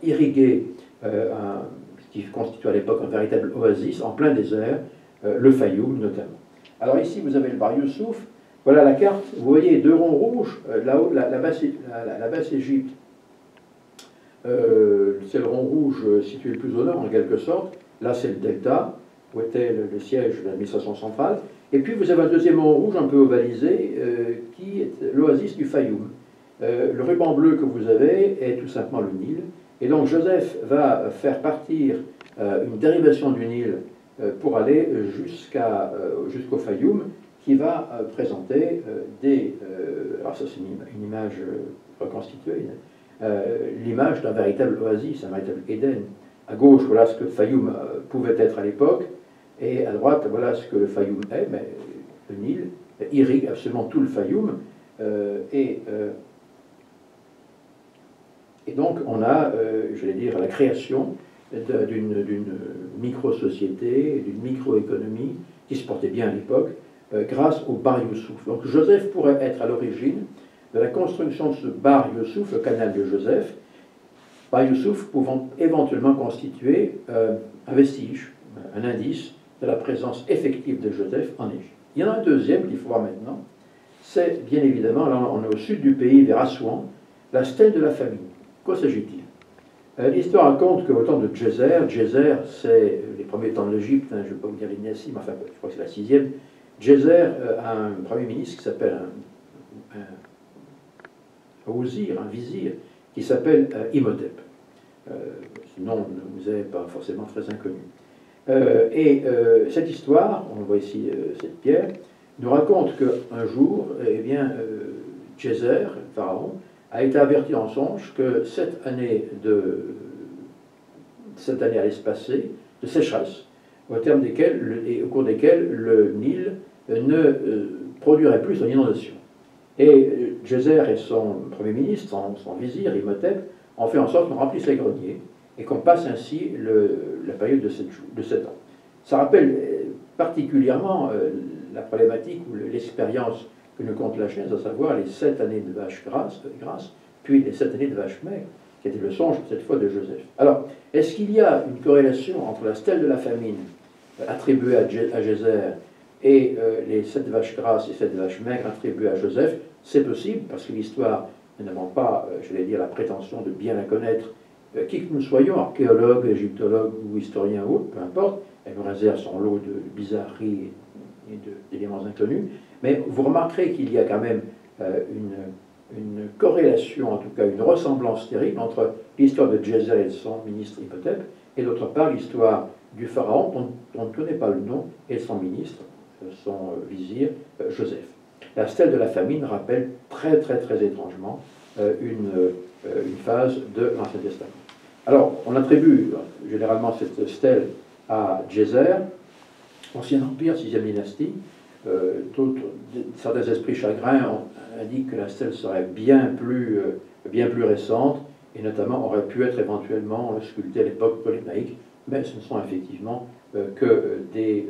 irriguer ce qui constitue à l'époque un véritable oasis en plein désert, le Fayoum notamment. Alors ici, vous avez le Bar Youssouf. Voilà la carte. Vous voyez deux ronds rouges, là-haut, la basse Égypte. C'est le rond rouge situé le plus au nord, en quelque sorte. Là, c'est le delta, où était le siège de l'administration centrale. Et puis, vous avez un deuxième rond rouge, un peu ovalisé, qui est l'oasis du Fayoum. Le ruban bleu que vous avez est tout simplement le Nil. Et donc, Joseph va faire partir une dérivation du Nil pour aller jusqu'au Fayoum, qui va présenter alors ça, c'est une image reconstituée, l'image d'un véritable oasis, un véritable Éden. À gauche, voilà ce que Fayoum pouvait être à l'époque, et à droite, voilà ce que le Fayoum est, mais le Nil irrigue absolument tout le Fayoum, et donc on a, je vais dire, la création d'une micro-société, d'une micro-économie qui se portait bien à l'époque, grâce au Bar Youssouf. Donc Joseph pourrait être à l'origine de la construction de ce Bar Youssouf, le canal de Joseph, Bar Youssouf pouvant éventuellement constituer un vestige, un indice de la présence effective de Joseph en Égypte. Il y en a un deuxième qu'il faut voir maintenant, c'est bien évidemment, là on est au sud du pays, vers Assouan, la stèle de la famine. Quoi s'agit-il? L'histoire raconte qu'au temps de Djezer, c'est les premiers temps de l'Égypte, je ne vais pas vous dire les Nessim, mais enfin, je crois que c'est la 6e. Djezer a un premier ministre qui s'appelle un vizir, qui s'appelle Imhotep. Ce nom ne vous est pas forcément très inconnu. Cette histoire, on voit ici cette pierre, nous raconte qu'un jour, eh bien, Djezer, le pharaon, a été averti en songe que cette année allait se passer de sécheresse, au cours desquelles le Nil ne produirait plus son inondation. Et Djezer et son premier ministre, son vizir, Imhotep, ont fait en sorte qu'on remplisse les greniers et qu'on passe ainsi la période de 7 ans. Ça rappelle particulièrement la problématique ou l'expérience que nous compte la Genèse, à savoir les 7 années de vache grasse, puis les 7 années de vache maigre, qui était le songe cette fois de Joseph. Alors, est-ce qu'il y a une corrélation entre la stèle de la famine attribuée à Djezer et les 7 vaches grasses et 7 vaches maigres attribuées à Joseph? C'est possible, parce que l'histoire ne demande pas, je vais dire, la prétention de bien la connaître. Qui que nous soyons, archéologues, égyptologues ou historiens ou autres, peu importe, elle nous réserve son lot de bizarreries et d'éléments inconnus, mais vous remarquerez qu'il y a quand même une corrélation, en tout cas une ressemblance terrible entre l'histoire de Djezer et de son ministre Imhotep, et d'autre part l'histoire du pharaon, dont on ne connaît pas le nom, et de son ministre, son vizir, Joseph. La stèle de la famine rappelle très étrangement une phase de l'Ancien Testament. Alors, on attribue généralement cette stèle à Djezer, Ancien Empire, 6e dynastie. Certains esprits chagrins indiquent que la stèle serait bien plus récente, et notamment aurait pu être éventuellement sculptée à l'époque ptolémaïque, mais ce ne sont effectivement que des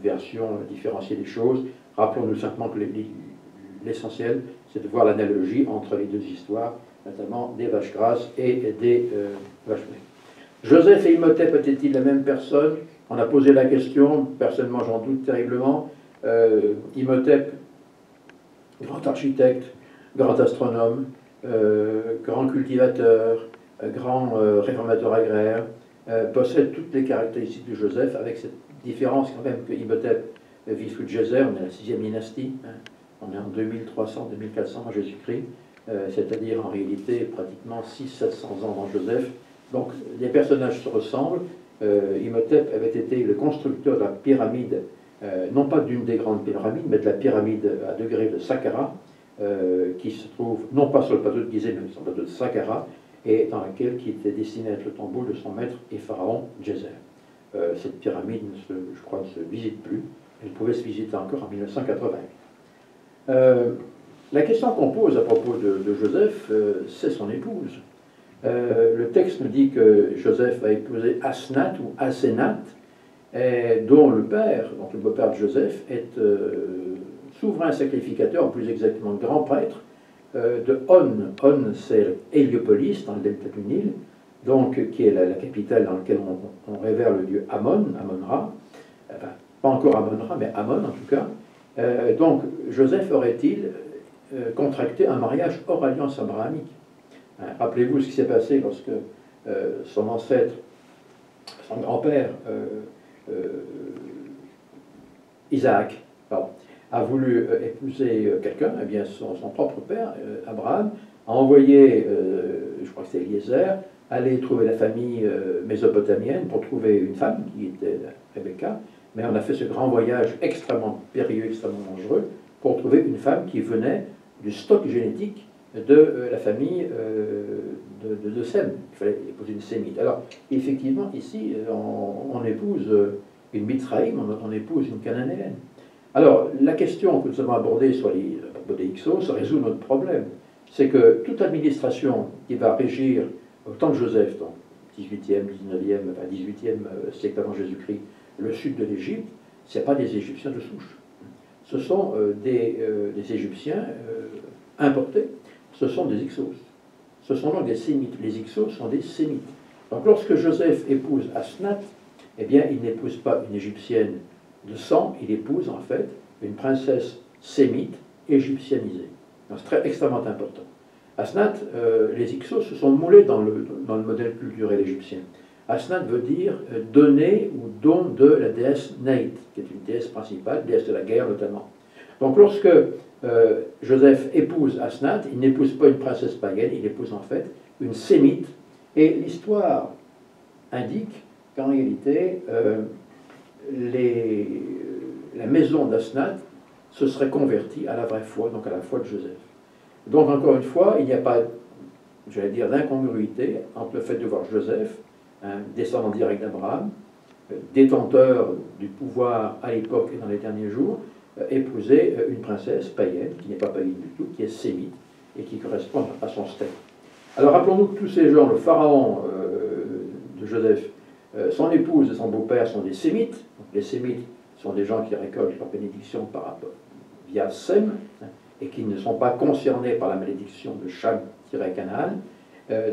versions différenciées des choses. Rappelons-nous simplement que l'essentiel, c'est de voir l'analogie entre les deux histoires, notamment des vaches grasses et des vaches maigres. Joseph et Imhotep étaient-ils la même personne? On a posé la question, personnellement j'en doute terriblement. Imhotep, grand architecte, grand astronome, grand cultivateur, grand réformateur agraire, possède toutes les caractéristiques de Joseph, avec cette différence quand même que Imhotep vit sous Djeser, on est à la 6e dynastie, hein, on est en 2300-2400 avant Jésus-Christ, c'est-à-dire en réalité pratiquement 600-700 ans avant Joseph. Donc les personnages se ressemblent. Imhotep avait été le constructeur de la pyramide, non pas d'une des grandes pyramides, mais de la pyramide à degré de Saqqara, qui se trouve non pas sur le plateau de Gizeh, mais sur le plateau de Saqqara, et dans laquelle qui était destiné à être le tombeau de son maître et pharaon Djeser. Cette pyramide, je crois, ne se visite plus. Elle pouvait se visiter encore en 1980. La question qu'on pose à propos de Joseph, c'est son épouse. Le texte nous dit que Joseph a épousé Asnath ou Asénath, dont le père, donc le beau-père de Joseph, est souverain sacrificateur, ou plus exactement grand prêtre, de On. On, c'est Héliopolis, dans le delta du Nil, donc, qui est la capitale dans laquelle on révère le dieu Amon, Amon-Ra, enfin, pas encore Amon-Ra, mais Amon en tout cas. Donc, Joseph aurait-il contracté un mariage hors alliance abrahamique? Rappelez-vous ce qui s'est passé lorsque son ancêtre, son grand-père, Isaac, pardon, a voulu épouser quelqu'un. Eh bien, son propre père, Abraham, a envoyé, je crois que c'est Eliezer, aller trouver la famille mésopotamienne pour trouver une femme, qui était Rebecca, mais on a fait ce grand voyage extrêmement périlleux, extrêmement dangereux, pour trouver une femme qui venait du stock génétique de la famille de Sem. Il fallait épouser une Sémite. Alors, effectivement, ici, on épouse une Mitzraïm, on épouse une Cananéenne. Alors, la question que nous avons abordée sur à propos des Hyksos résout notre problème. C'est que toute administration qui va régir au temps de Joseph, dans 18e, 19e, enfin 18e siècle avant Jésus-Christ, le sud de l'Égypte, ce n'est pas des Égyptiens de souche. Ce sont des Égyptiens importés, ce sont des Hyksos. Ce sont donc des Sémites. Les Hyksos sont des Sémites. Donc lorsque Joseph épouse Asnath, eh bien il n'épouse pas une Égyptienne de sang, il épouse en fait une princesse sémite égyptianisée. C'est extrêmement important. Asnath, les Hyksos se sont moulés dans le modèle culturel égyptien. Asnath veut dire donner ou don de la déesse Neit, qui est une déesse principale, déesse de la guerre notamment. Donc lorsque Joseph épouse Asnath, il n'épouse pas une princesse païenne, il épouse en fait une sémite. Et l'histoire indique qu'en réalité, la maison d'Asnath se serait convertie à la vraie foi, donc à la foi de Joseph. Donc encore une fois, il n'y a pas, j'allais dire, d'incongruité entre le fait de voir Joseph, un descendant direct d'Abraham, détenteur du pouvoir à l'époque et dans les derniers jours, épouser une princesse païenne, qui n'est pas païenne du tout, qui est sémite, et qui correspond à son statut. Alors rappelons-nous que tous ces gens, le pharaon de Joseph, son épouse et son beau-père sont des sémites. Donc les sémites sont des gens qui récoltent leur bénédiction par rapport, via Sem, et qui ne sont pas concernés par la malédiction de Cham-Canaan,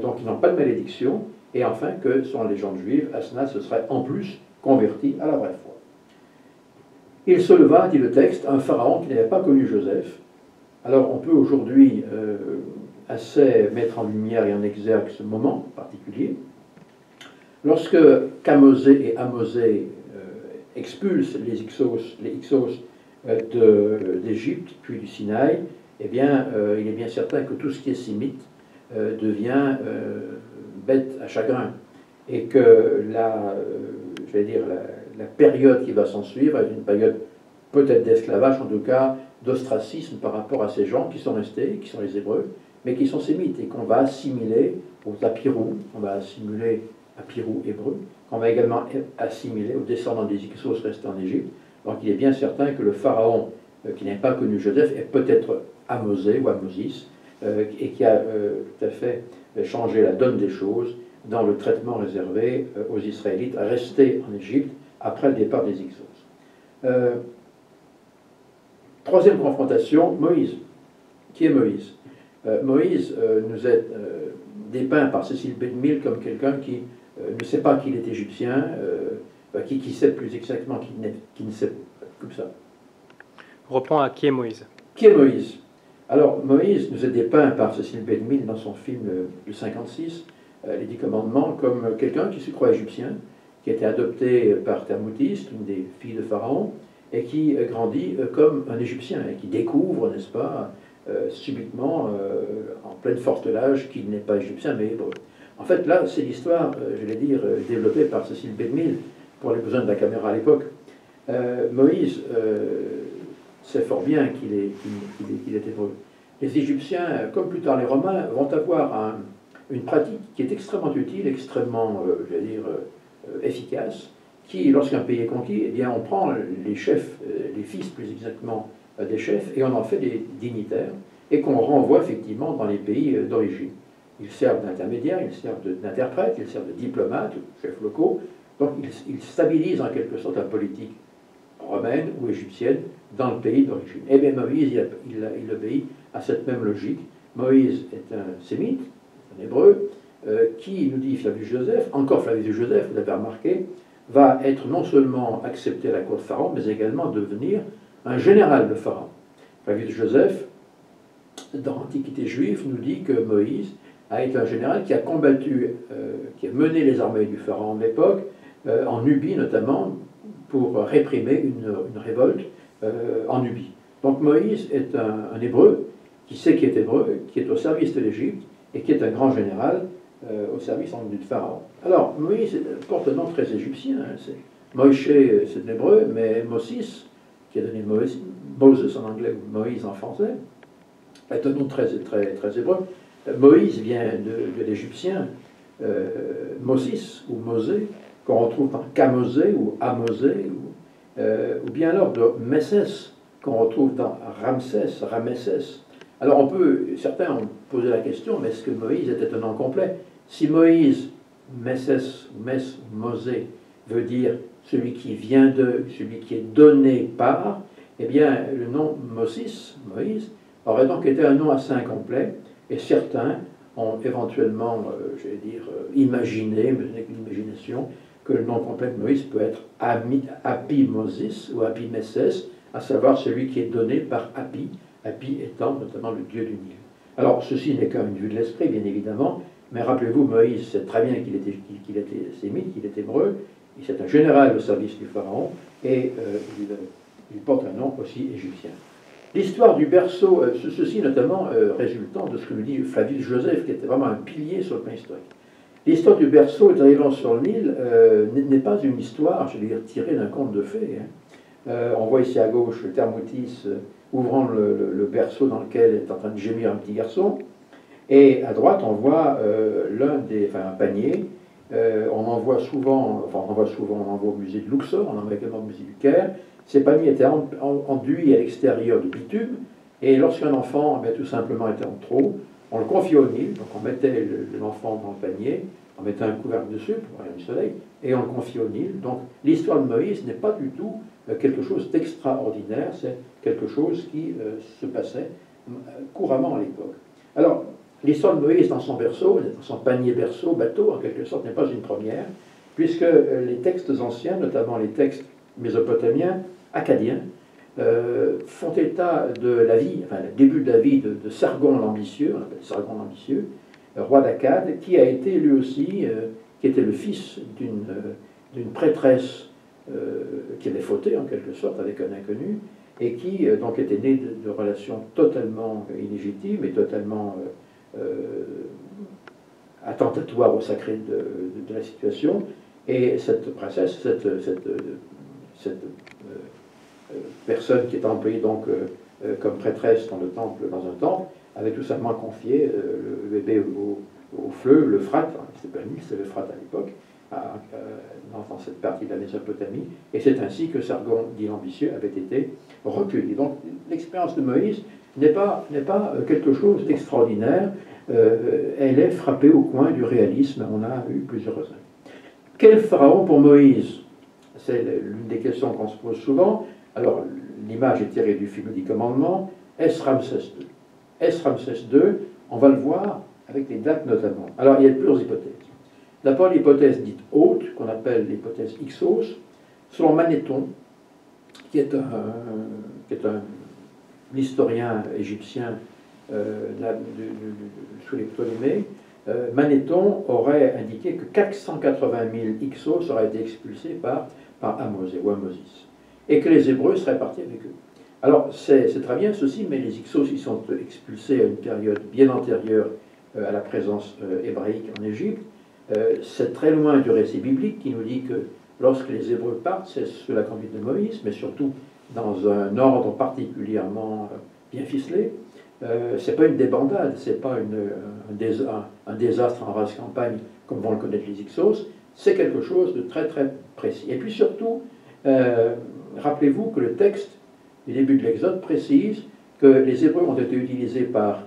donc ils n'ont pas de malédiction, et enfin que, selon la légende juive, Asnath se serait en plus converti à la vraie foi. Il se leva, dit le texte, un pharaon qui n'avait pas connu Joseph. Alors on peut aujourd'hui assez mettre en lumière et en exergue ce moment particulier. Lorsque Kamosé et Amosé expulsent les Hyksos d'Égypte, puis du Sinaï, eh bien, il est bien certain que tout ce qui est sémite devient bête à chagrin. Et que j'allais dire, la période qui va s'en suivre est une période peut-être d'esclavage, en tout cas d'ostracisme par rapport à ces gens qui sont restés, qui sont les Hébreux, mais qui sont sémites et qu'on va assimiler aux Apirous, on va assimiler Apirous hébreux, qu'on va également assimiler aux descendants des Hyksos restés en Égypte. Donc il est bien certain que le pharaon qui n'a pas connu Joseph est peut-être Amosé ou Amosis, et qui a tout à fait changé la donne des choses dans le traitement réservé aux Israélites restés en Égypte après le départ des Hyksos. Troisième confrontation, Moïse. Qui est Moïse? Moïse nous est dépeint par Cécile Ben-Mille comme quelqu'un qui ne sait pas qu'il est égyptien, qui sait plus exactement qui ne sait comme ça. Reprends à qui est Moïse. Qui est Moïse? Alors, Moïse nous est dépeint par Cécile Ben-Mille dans son film de 56, Les Dix Commandements, comme quelqu'un qui se croit égyptien, qui a été adopté par Thermoutiste, une des filles de Pharaon, et qui grandit comme un Égyptien, et qui découvre, n'est-ce pas, subitement, en pleine force de l'âge, qu'il n'est pas égyptien, mais hébreu. En fait, là, c'est l'histoire, je vais dire, développée par Cécile Ben-Mille, pour les besoins de la caméra à l'époque. Moïse sait fort bien qu'il est hébreu. Les Égyptiens, comme plus tard les Romains, vont avoir une pratique qui est extrêmement utile, extrêmement, je vais dire, efficace, qui, lorsqu'un pays est conquis, eh bien, on prend les chefs, les fils plus exactement des chefs, et on en fait des dignitaires, et qu'on renvoie effectivement dans les pays d'origine. Ils servent d'intermédiaires, ils servent d'interprètes, ils servent de diplomates, chefs locaux, donc ils stabilisent en quelque sorte la politique romaine ou égyptienne dans le pays d'origine. Eh bien Moïse, il obéit à cette même logique. Moïse est un sémite, un hébreu, qui, nous dit Flavius Joseph, encore Flavius Joseph, vous l'avez remarqué, va être non seulement accepté à la cour de Pharaon, mais également devenir un général de Pharaon. Flavius Joseph, dans l'Antiquité juive, nous dit que Moïse a été un général qui a combattu, qui a mené les armées du Pharaon de l'époque, en Nubie notamment, pour réprimer une révolte en Nubie. Donc Moïse est un hébreu, qui sait qu'il est hébreu, qui est au service de l'Égypte, et qui est un grand général au service du Pharaon. Alors, Moïse porte un nom très égyptien, hein, c'est Moshe, c'est de l'hébreu, mais Moses, qui a donné Moses en anglais ou Moïse en français, est un nom très hébreu. Moïse vient de l'égyptien Moses ou Mosé, qu'on retrouve dans Kamosé ou Amosé, ou bien alors de Messès, qu'on retrouve dans Ramsès. Alors certains ont posé la question, mais est-ce que Moïse était un nom complet? Si Moïse, Messès, Mess, Mosé, veut dire celui qui vient de, celui qui est donné par, eh bien le nom Moïse, aurait donc été un nom assez incomplet, et certains ont éventuellement, imaginé, mais ce n'est qu'une imagination, que le nom complet de Moïse peut être Api-Moses ou Api-Messès, à savoir celui qui est donné par Api, Api étant notamment le dieu du Nil. Alors, ceci n'est qu'une vue de l'esprit, bien évidemment, mais rappelez-vous, Moïse sait très bien qu'il était sémite, qu'il était hébreu, c'est un général au service du Pharaon, et il porte un nom aussi égyptien. L'histoire du berceau, ceci notamment résultant de ce que nous dit Flavius Joseph, qui était vraiment un pilier sur le plan historique. L'histoire du berceau est arrivant sur le Nil n'est pas une histoire, je vais dire, tirée d'un conte de fées. On voit ici à gauche Thermoutis ouvrant le berceau dans lequel est en train de gémir un petit garçon. Et à droite, on voit un panier. On en voit souvent, on en voit au musée de Luxor, on en voit également au musée du Caire. Ces paniers étaient enduits à l'extérieur de bitume. Et lorsqu'un enfant tout simplement était en trop, on le confiait au Nil, donc on mettait l'enfant dans le panier, on mettait un couvercle dessus pour rien du soleil, et on le confiait au Nil. Donc l'histoire de Moïse n'est pas du tout quelque chose d'extraordinaire, c'est quelque chose qui se passait couramment à l'époque. Alors, l'histoire de Moïse dans son berceau, dans son panier berceau, bateau, en quelque sorte, n'est pas une première, puisque les textes anciens, notamment les textes mésopotamiens, akkadiens, font état de la vie, le début de la vie de Sargon l'ambitieux, on l'appelle Sargon l'ambitieux, roi d'Akkad, qui a été lui aussi, qui était le fils d'une prêtresse qui avait fauté en quelque sorte avec un inconnu, et qui donc était né de relations totalement illégitimes et totalement attentatoires au sacré de la situation. Et cette princesse, cette personne qui est employée donc comme prêtresse dans un temple, avait tout simplement confié le bébé au fleuve, l'Euphrate, c'était pas le Nil, c'était l'Euphrate à l'époque, dans cette partie de la Mésopotamie, et c'est ainsi que Sargon dit l'ambitieux avait été recueilli. Donc l'expérience de Moïse n'est pas quelque chose d'extraordinaire, elle est frappée au coin du réalisme, on a eu plusieurs raisons. Quel pharaon pour Moïse? C'est l'une des questions qu'on se pose souvent. Alors l'image est tirée du film du commandement, est-ce Ramsès II? Est-ce Ramsès II? On va le voir avec les dates notamment. Alors il y a plusieurs hypothèses. D'abord l'hypothèse dite haute, qu'on appelle l'hypothèse Hyksos, selon Manéthon, qui est un historien égyptien sous les Ptolémées. Manéthon aurait indiqué que 480 000 Hyksos auraient été expulsés par Ahmosé ou Ahmosis, et que les Hébreux seraient partis avec eux. Alors c'est très bien ceci, mais les Hyksos ils sont expulsés à une période bien antérieure à la présence hébraïque en Égypte. C'est très loin du récit biblique qui nous dit que lorsque les Hébreux partent, c'est sous la conduite de Moïse, mais surtout dans un ordre particulièrement bien ficelé. C'est pas une débandade, c'est pas un désastre en race campagne comme vont le connaître les Hyksos, c'est quelque chose de très très précis. Et puis surtout, rappelez-vous que le texte du début de l'Exode précise que les Hébreux ont été utilisés par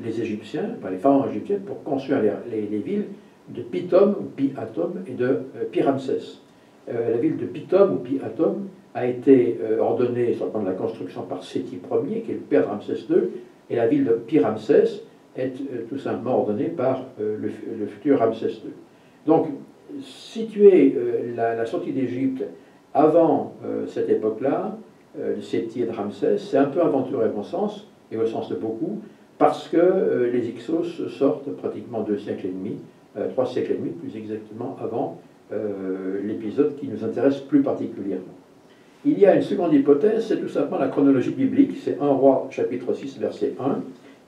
les Égyptiens, par les pharaons égyptiens, pour construire les villes de Pithom ou Pi-Hatom et de Pi-Ramsès. La ville de Pithom ou Pi-Hatom a été ordonnée sur le plan de la construction par Séti Ier, qui est le père de Ramsès II, et la ville de Pi-Ramsès est tout simplement ordonnée par le futur Ramsès II. Donc, situer la sortie d'Égypte avant cette époque-là, de Séti et de Ramsès, c'est un peu aventuré à mon sens, et au sens de beaucoup, parce que les Hyksos sortent pratiquement 2 siècles et demi, 3 siècles et demi plus exactement, avant l'épisode qui nous intéresse plus particulièrement. Il y a une seconde hypothèse, c'est tout simplement la chronologie biblique, c'est 1 Roi chapitre 6 verset 1,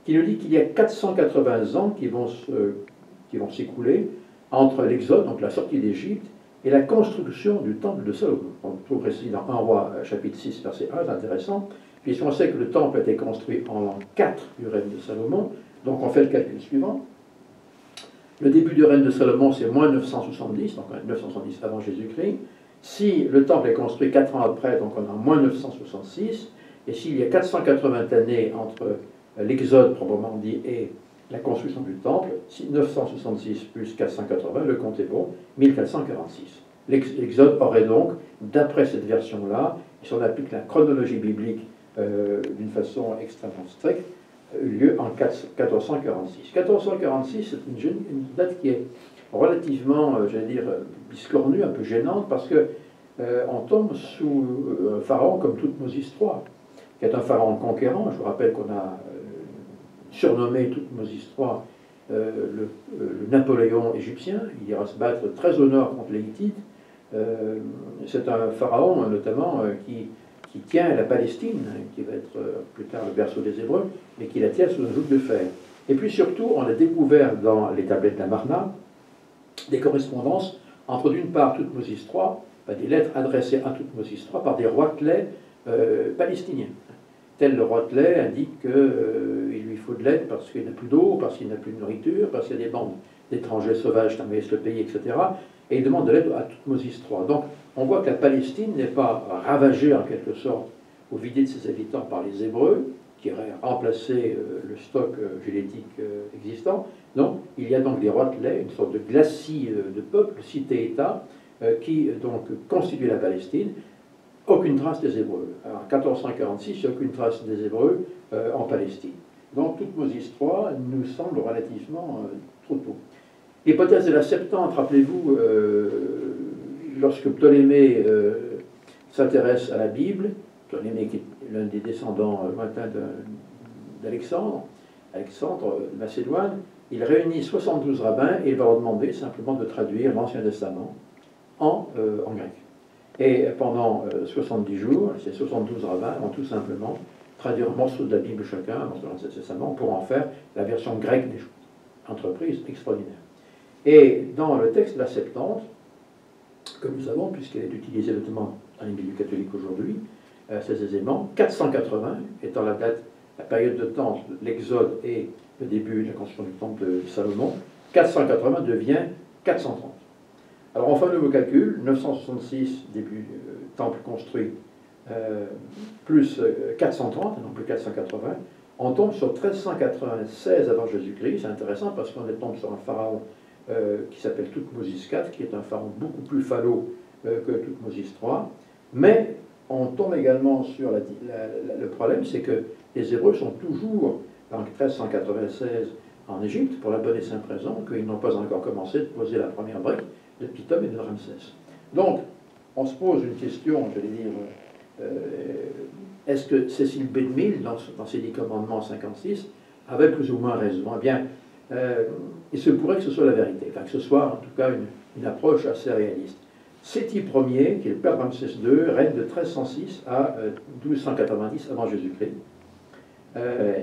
qui nous dit qu'il y a 480 ans qui vont s'écouler entre l'Exode, donc la sortie d'Égypte, et la construction du temple de Salomon. On trouve précis dans 1 Roi chapitre 6 verset 1, c'est intéressant, puisqu'on sait que le temple a été construit en l'an 4 du règne de Salomon, donc on fait le calcul suivant. Le début du règne de Salomon, c'est moins 970, donc 970 avant Jésus-Christ. Si le temple est construit 4 ans après, donc on a moins 966, et s'il y a 480 années entre l'Exode, proprement dit, et la construction du temple, 966 plus 480, le compte est bon, 1446. L'Exode aurait donc, d'après cette version-là, si on applique la chronologie biblique d'une façon extrêmement stricte, eu lieu en 1446. 1446, c'est une date qui est relativement, j'allais dire, biscornue, un peu gênante, parce que on tombe sous un pharaon comme Thoutmôsis III, qui est un pharaon conquérant. Je vous rappelle qu'on a surnommé Thoutmôsis III le Napoléon égyptien. Il ira se battre très au nord contre les Hittites. C'est un pharaon, notamment, qui tient la Palestine, qui va être plus tard le berceau des Hébreux, mais qui la tient sous un joug de fer. Et puis surtout, on a découvert dans les tablettes d'Amarna des correspondances entre d'une part Thoutmôsis III, des lettres adressées à Thoutmôsis III par des roitelets palestiniens. Tel le roitelet indique qu'il lui faut de l'aide parce qu'il n'a plus d'eau, parce qu'il n'a plus de nourriture, parce qu'il y a des bandes d'étrangers sauvages qui envahissent le pays, etc. Et il demande de l'aide à Thoutmôsis III. Donc on voit que la Palestine n'est pas ravagée en quelque sorte ou vidée de ses habitants par les Hébreux, qui auraient remplacé le stock génétique existant. Non, il y a donc des roitelets, une sorte de glacis de peuple, cité-État, qui donc constituent la Palestine. Aucune trace des Hébreux. Alors, en 1446, il n'y a aucune trace des Hébreux en Palestine. Donc Thoutmôsis III nous semble relativement trop tôt. L'hypothèse de la Septante, rappelez-vous, lorsque Ptolémée s'intéresse à la Bible, Ptolémée qui est l'un des descendants lointains d'Alexandre, Alexandre de Macédoine, il réunit 72 rabbins et il va leur demander simplement de traduire l'Ancien Testament en grec. Et pendant 70 jours, ces 72 rabbins vont tout simplement traduire un morceau de la Bible chacun, un morceau de l'Ancien Testament, pour en faire la version grecque des choses. Entreprise extraordinaire. Et dans le texte de la Septante, comme nous savons, puisqu'elle est utilisée notamment dans les milieux catholiques aujourd'hui, assez aisément, 480 étant la date, la période de temps, l'Exode et le début de la construction du temple de Salomon, 480 devient 430. Alors on fait un nouveau calcul, 966, début temple construit, plus 430, non plus 480, on tombe sur 1396 avant Jésus-Christ. C'est intéressant parce qu'on tombe sur un pharaon qui s'appelle Thoutmôsis IV, qui est un pharaon beaucoup plus falot que Thoutmôsis III. Mais on tombe également sur le problème, c'est que les Hébreux sont toujours en 1396 en Égypte, pour la bonne et simple raison qu'ils n'ont pas encore commencé de poser la première brique de Pithom et de Ramsès. Donc, on se pose une question, j'allais dire, est-ce que Cécile B2000, dans ses 10 commandements 56, avait plus ou moins raison? Eh bien, il se pourrait que ce soit la vérité, enfin que ce soit en tout cas une approche assez réaliste. Séti Ier, qui est le père de Ramsès II, règne de 1306 à 1290 avant Jésus-Christ.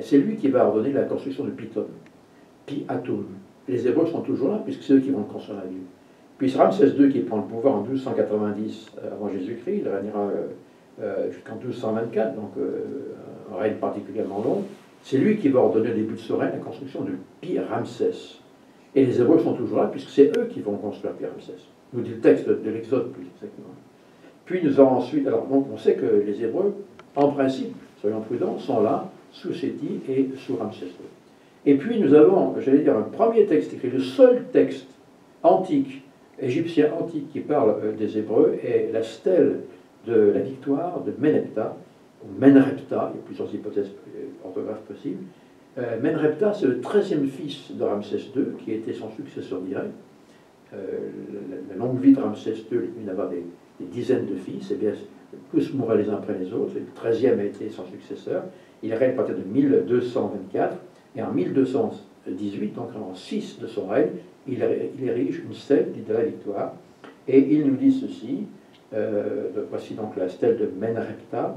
C'est lui qui va ordonner la construction de Pithom, Pi-Atum. Les Hébreux sont toujours là, puisque c'est eux qui vont construire la ville. Puis c'est Ramsès II qui prend le pouvoir en 1290 avant Jésus-Christ, il régnera jusqu'en 1224, donc un règne particulièrement long. C'est lui qui va ordonner au début de ce règne la construction de Pi-Ramsès. Et les Hébreux sont toujours là, puisque c'est eux qui vont construire Pi-Ramsès. Nous dit le texte de l'Exode plus exactement. Puis nous avons ensuite, alors donc on sait que les Hébreux, en principe, soyons prudents, sont là, sous Séti et sous Ramsès II. Et puis nous avons, j'allais dire, un premier texte écrit, le seul texte antique, égyptien antique qui parle des Hébreux, est la stèle de la victoire de Meneptah, ou Menreptah, il y a plusieurs hypothèses orthographes possibles. Menreptah, c'est le 13e fils de Ramsès II, qui était son successeur direct. La longue vie de Ramsès II, il d'avoir des dizaines de fils, et bien tous mouraient les uns après les autres, et le 13e a été son successeur. Il règne à partir de 1224, et en 1218, donc en 6 de son règne, il érige une stèle de la victoire, et il nous dit ceci, voici donc la stèle de Menreptah,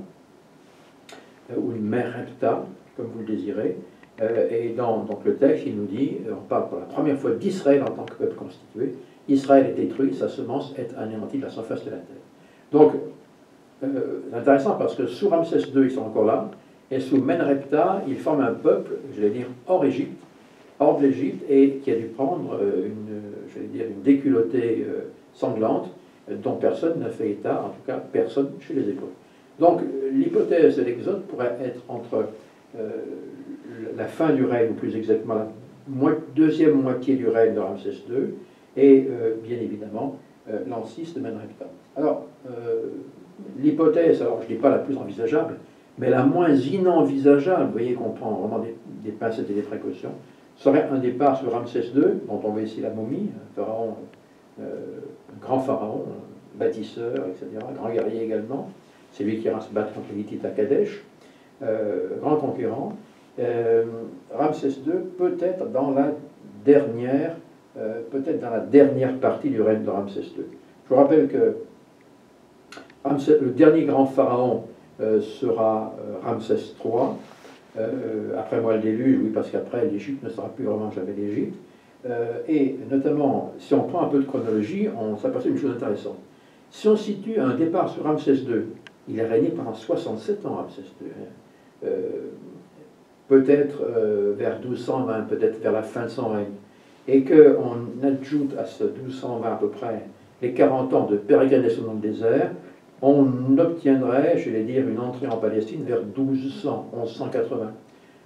ou Mereptah, comme vous le désirez, et dans donc, le texte, il nous dit, on parle pour la première fois d'Israël en tant que peuple constitué, Israël est détruit, sa semence est anéantie de la surface de la terre. Donc, c'est intéressant parce que sous Ramsès II, ils sont encore là, et sous Menreptah, ils forment un peuple, je vais dire, hors Égypte, hors de l'Égypte, et qui a dû prendre une déculottée sanglante, dont personne n'a fait état, en tout cas personne chez les Hébreux. Donc l'hypothèse de l'Exode pourrait être entre la fin du règne, ou plus exactement la deuxième moitié du règne de Ramsès II, et bien évidemment l'an 6 de Menreptah. Alors, l'hypothèse, alors je ne dis pas la plus envisageable, mais la moins inenvisageable, vous voyez qu'on prend vraiment des pincettes et des précautions, serait un départ sur Ramsès II, dont on voit ici la momie, un pharaon, un grand pharaon, bâtisseur, etc., grand guerrier également. C'est lui qui ira se battre contre les Hittites à Kadesh, grand conquérant. Ramsès II, peut-être dans la dernière partie du règne de Ramsès II. Je vous rappelle que le dernier grand pharaon sera Ramsès III. Après moi le déluge, oui, parce qu'après l'Égypte ne sera plus vraiment jamais l'Égypte. Et notamment, si on prend un peu de chronologie, on s'aperçoit une chose intéressante. Si on situe un départ sur Ramsès II, il a régné pendant 67 ans, Ramsès II. Peut-être vers 1220, peut-être vers la fin de son règne. Et qu'on ajoute à ce 1220 à peu près les 40 ans de pérégrination dans le désert, on obtiendrait, je vais dire, une entrée en Palestine vers 1200, 1180.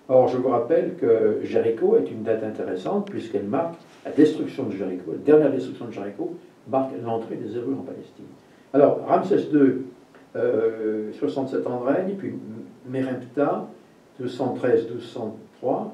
Or, je vous rappelle que Jéricho est une date intéressante puisqu'elle marque la destruction de Jéricho. La dernière destruction de Jéricho marque l'entrée des Hébreux en Palestine. Alors, Ramsès II, 67 ans de règne, puis Mereptah, 213-203,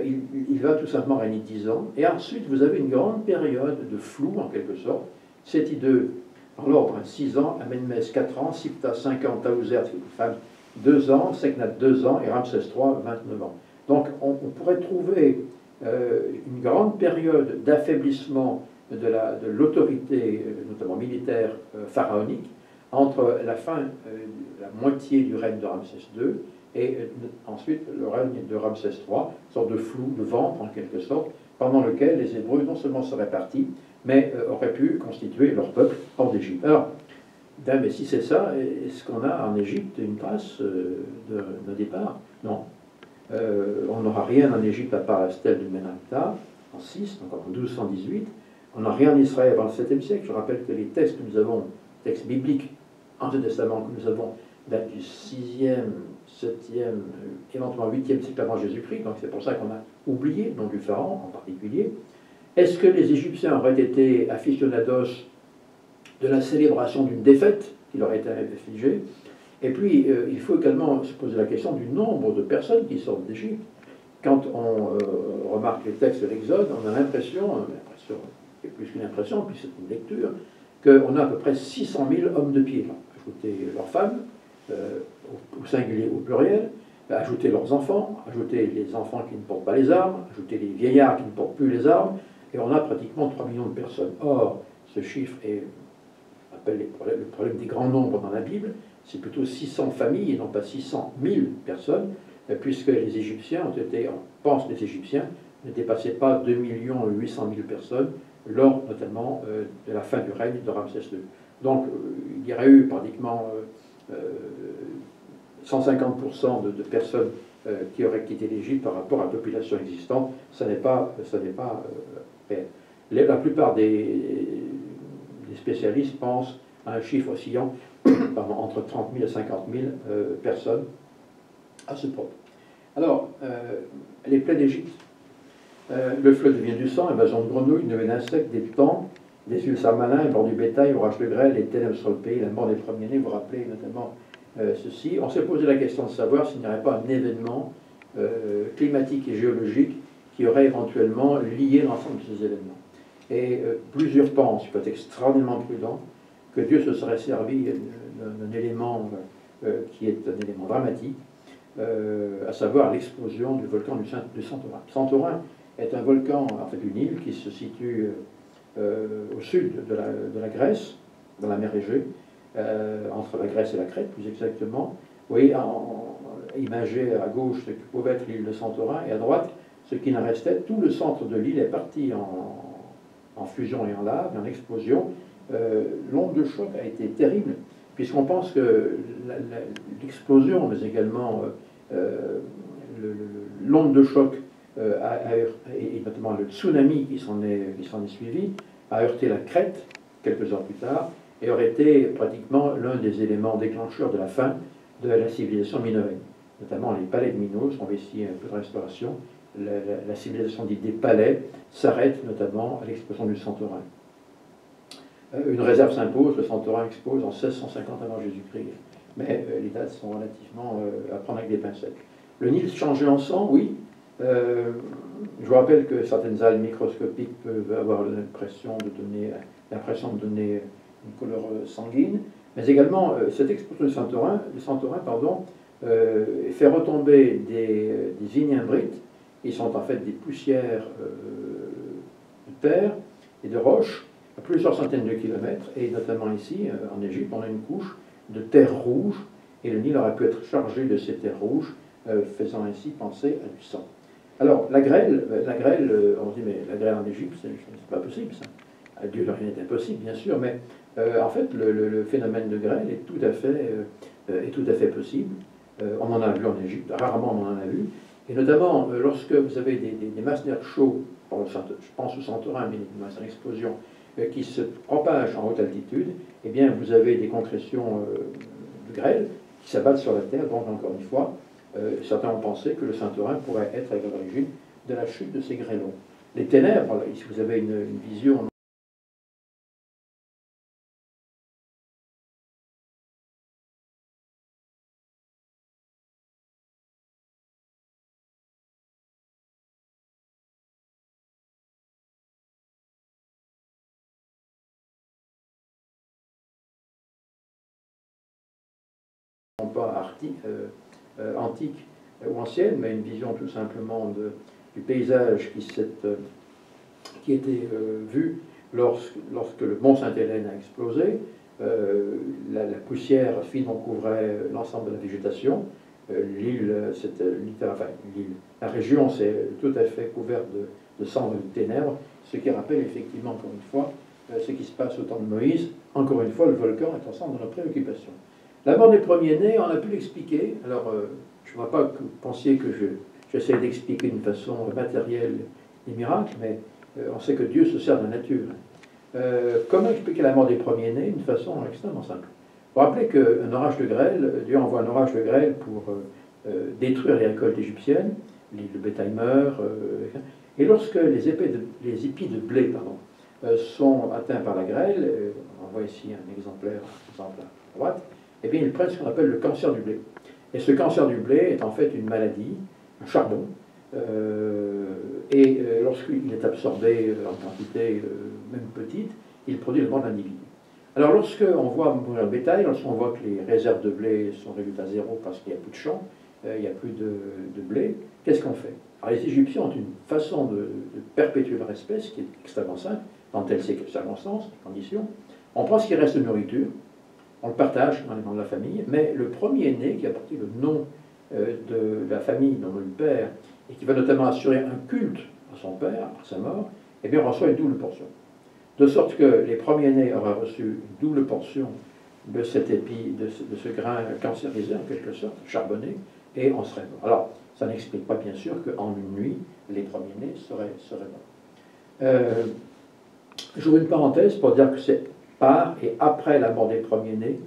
il va tout simplement régner 10 ans. Et ensuite, vous avez une grande période de flou, en quelque sorte. Séti II, dans l'ordre, 6 ans, Amenmès 4 ans, Siptah 5 ans, Taouser, c'est une femme, 2 ans, Seknat 2 ans, et Ramsès III, 29 ans. Donc on pourrait trouver une grande période d'affaiblissement de l'autorité, notamment militaire, pharaonique, entre la fin, la moitié du règne de Ramsès II, et ensuite le règne de Ramsès III, une sorte de flou, de ventre en quelque sorte, pendant lequel les Hébreux non seulement seraient partis, mais auraient pu constituer leur peuple hors d'Égypte. Alors, mais si c'est ça, est-ce qu'on a en Égypte une trace de départ? Non. On n'aura rien en Égypte à part la stèle de Menreptah, en 6, donc en 1218. On n'a rien en Israël avant le 7e siècle. Je rappelle que les textes que nous avons, textes bibliques, Ancien Testament que nous avons, datent du 6e, 7e, éventuellement 8e siècle avant Jésus-Christ. Donc c'est pour ça qu'on a oublié le nom du pharaon en particulier. Est-ce que les Égyptiens auraient été aficionados de la célébration d'une défaite qui leur a été infligée? Et puis, il faut également se poser la question du nombre de personnes qui sortent d'Égypte. Quand on remarque les textes de l'Exode, on a l'impression, c'est plus qu'une impression, puis c'est une lecture, qu'on a à peu près 600 000 hommes de pied. Ajouter leurs femmes, au singulier ou au pluriel, ajouter leurs enfants, ajouter les enfants qui ne portent pas les armes, ajouter les vieillards qui ne portent plus les armes, et on a pratiquement 3 millions de personnes. Or, ce chiffre est, on appelle le problème des grands nombres dans la Bible, c'est plutôt 600 familles et non pas 600 000 personnes, puisque les Égyptiens ont été, on pense les Égyptiens, ne dépassaient pas 2 800 000 personnes lors notamment de la fin du règne de Ramsès II. Donc il y aurait eu pratiquement 150% de personnes qui auraient quitté l'Égypte par rapport à la population existante. Ça n'est pas réel. La plupart des spécialistes pensent à un chiffre oscillant entre 30 000 et 50 000 personnes à ce propos. Alors, les plaies d'Égypte. Le fleuve devient du sang, invasion de grenouilles, de d'insectes, des temps, des ulcères malins, bord du bétail, orage de grêle, les ténèbres sur le pays, la mort des premiers-nés. Vous vous rappelez notamment ceci. On s'est posé la question de savoir s'il n'y aurait pas un événement climatique et géologique qui aurait éventuellement lié l'ensemble de ces événements. Et plusieurs pensent, il faut être extrêmement prudent, que Dieu se serait servi d'un élément qui est un élément dramatique, à savoir l'explosion du volcan du Santorin. Santorin est un volcan, en fait une île qui se situe au sud de la Grèce, dans la mer Égée, entre la Grèce et la Crète plus exactement. Vous voyez, imagé à gauche ce qui pouvait être l'île de Santorin, et à droite ce qui en restait. Tout le centre de l'île est parti en fusion et en lave, et en explosion. L'onde de choc a été terrible, puisqu'on pense que l'explosion, mais également l'onde de choc, et notamment le tsunami qui s'en est suivi, a heurté la Crète quelques heures plus tard, et aurait été pratiquement l'un des éléments déclencheurs de la fin de la civilisation minoenne. Notamment les palais de Minos, on voit ici un peu de restauration, la civilisation dite des palais s'arrête notamment à l'explosion du Santorin. Une réserve s'impose, le Santorin explose en 1650 avant Jésus-Christ. Mais les dates sont relativement à prendre avec des pincettes. Le Nil changeait en sang, oui. Je vous rappelle que certaines algues microscopiques peuvent avoir l'impression de donner une couleur sanguine, mais également cette explosion du Santorin fait retomber des ignimbrites, qui sont en fait des poussières de terre et de roches, à plusieurs centaines de kilomètres, et notamment ici, en Égypte, on a une couche de terre rouge, et le Nil aurait pu être chargé de ces terres rouges, faisant ainsi penser à du sang. Alors, la grêle, on se dit, mais la grêle en Égypte, c'est pas possible, ça. À Dieu, rien n'est impossible, bien sûr, mais en fait, le phénomène de grêle est tout à fait possible. On en a vu en Égypte, rarement on en a vu, et notamment lorsque vous avez des masses d'air chaud, je pense au Santorin, mais des masses d'explosion, qui se propagent en haute altitude, eh bien, vous avez des concrétions de grêle qui s'abattent sur la Terre. Donc, encore une fois, certains ont pensé que le Santorin pourrait être à l'origine de la chute de ces grêlons. Les ténèbres, ici vous avez une vision. Pas antique ou ancienne, mais une vision tout simplement du paysage qui était vu lorsque le mont Sainte-Hélène a explosé. La poussière fine couvrait l'ensemble de la végétation. La région s'est tout à fait couverte de cendres et de ténèbres, ce qui rappelle effectivement, encore une fois, ce qui se passe au temps de Moïse. Encore une fois, le volcan est au centre de nos préoccupations. La mort des premiers-nés, on a pu l'expliquer. Alors, je ne vois pas que vous pensiez que j'essaie d'expliquer d'une façon matérielle les miracles, mais on sait que Dieu se sert de la nature. Comment expliquer la mort des premiers-nés d'une façon extrêmement simple? Vous vous rappelez qu'un orage de grêle, Dieu envoie un orage de grêle pour détruire les récoltes égyptiennes, le bétail meurt, et lorsque les épis de blé sont atteints par la grêle, on voit ici un exemple à droite, eh bien ils prennent ce qu'on appelle le cancer du blé. Et ce cancer du blé est en fait une maladie, un charbon, et lorsqu'il est absorbé en quantité même petite, il produit le mort de l'individu. Alors lorsqu'on voit mourir le bétail, lorsqu'on voit que les réserves de blé sont réduites à zéro parce qu'il n'y a plus de champs, il n'y a plus de blé, qu'est-ce qu'on fait? Alors les Égyptiens ont une façon de perpétuer leur espèce qui est extrêmement simple, dans telles circonstances, conditions. On prend ce qui reste de nourriture, on le partage dans les membres de la famille, mais le premier-né qui a porté le nom de la famille, non le père, et qui va notamment assurer un culte à son père après sa mort, eh bien on reçoit une double portion. De sorte que les premiers-nés auraient reçu une double portion de cet épi, de ce grain cancérisé en quelque sorte, charbonné, et on serait mort. Alors, ça n'explique pas bien sûr qu'en une nuit, les premiers-nés seraient morts. J'ouvre une parenthèse pour dire que c'est par et après la mort des premiers-nés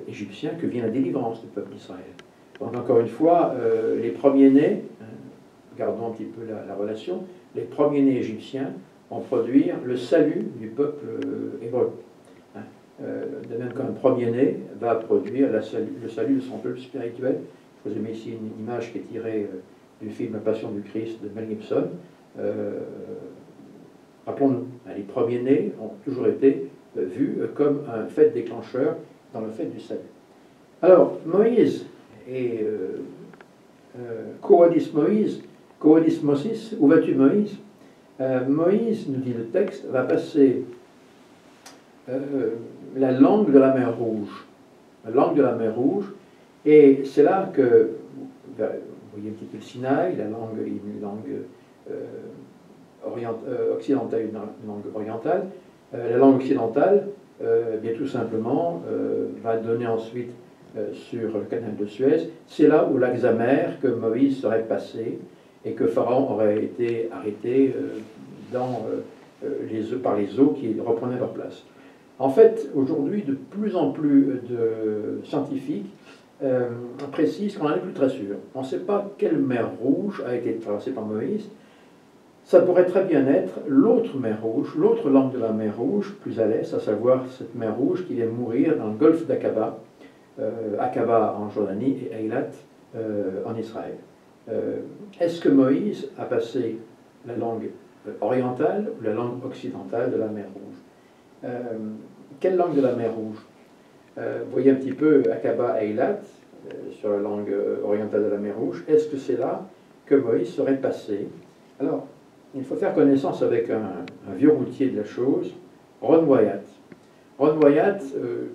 égyptiens que vient la délivrance du peuple d'Israël. Donc encore une fois, les premiers-nés, gardons un petit peu la relation, les premiers-nés égyptiens vont produire le salut du peuple hébreu. De même qu'un premier-né va produire le salut de son peuple spirituel. Je vous ai mis ici une image qui est tirée du film La Passion du Christ de Mel Gibson. Rappelons-nous, les premiers-nés ont toujours été vus comme un fait déclencheur dans le fait du salut. Alors, Moïse et Coadis Moïse, Coadis Moses, où vas-tu Moïse? Moïse, nous dit le texte, va passer la langue de la mer Rouge. La langue de la mer Rouge, et c'est là que, vous voyez un petit peu le Sinaï, une langue occidentale, une langue orientale. La langue occidentale, bien tout simplement, va donner ensuite sur le canal de Suez. C'est là où l'Axamer, que Moïse serait passé, et que Pharaon aurait été arrêté par les eaux qui reprenaient leur place. En fait, aujourd'hui, de plus en plus de scientifiques précisent qu'on n'en est plus très sûr. On ne sait pas quelle mer Rouge a été traversée par Moïse. Ça pourrait très bien être l'autre mer Rouge, l'autre langue de la mer Rouge, plus à l'est, à savoir cette mer Rouge qui vient mourir dans le golfe d'Aqaba, Aqaba en Jordanie et Eilat en Israël. Est-ce que Moïse a passé la langue orientale ou la langue occidentale de la mer Rouge? Quelle langue de la mer Rouge? Vous voyez un petit peu Aqaba Eilat sur la langue orientale de la mer Rouge. Est-ce que c'est là que Moïse serait passé? Alors, il faut faire connaissance avec un vieux routier de la chose, Ron Wyatt. Ron Wyatt,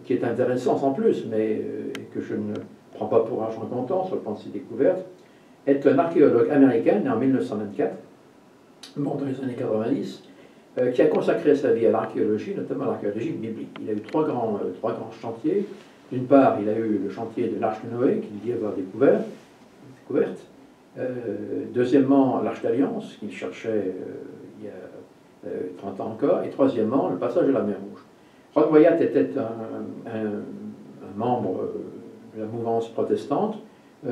qui est intéressant sans plus, mais que je ne prends pas pour argent comptant sur le plan de ses découvertes, est un archéologue américain né en 1924, mort dans les années 90, qui a consacré sa vie à l'archéologie, notamment à l'archéologie biblique. Il a eu trois grands chantiers. D'une part, il a eu le chantier de l'Arche de Noé, qu'il dit avoir découverte. Deuxièmement, l'Arche d'Alliance, qu'il cherchait il y a 30 ans encore. Et troisièmement, le passage de la mer Rouge. Ron Wyatt était un membre de la mouvance protestante,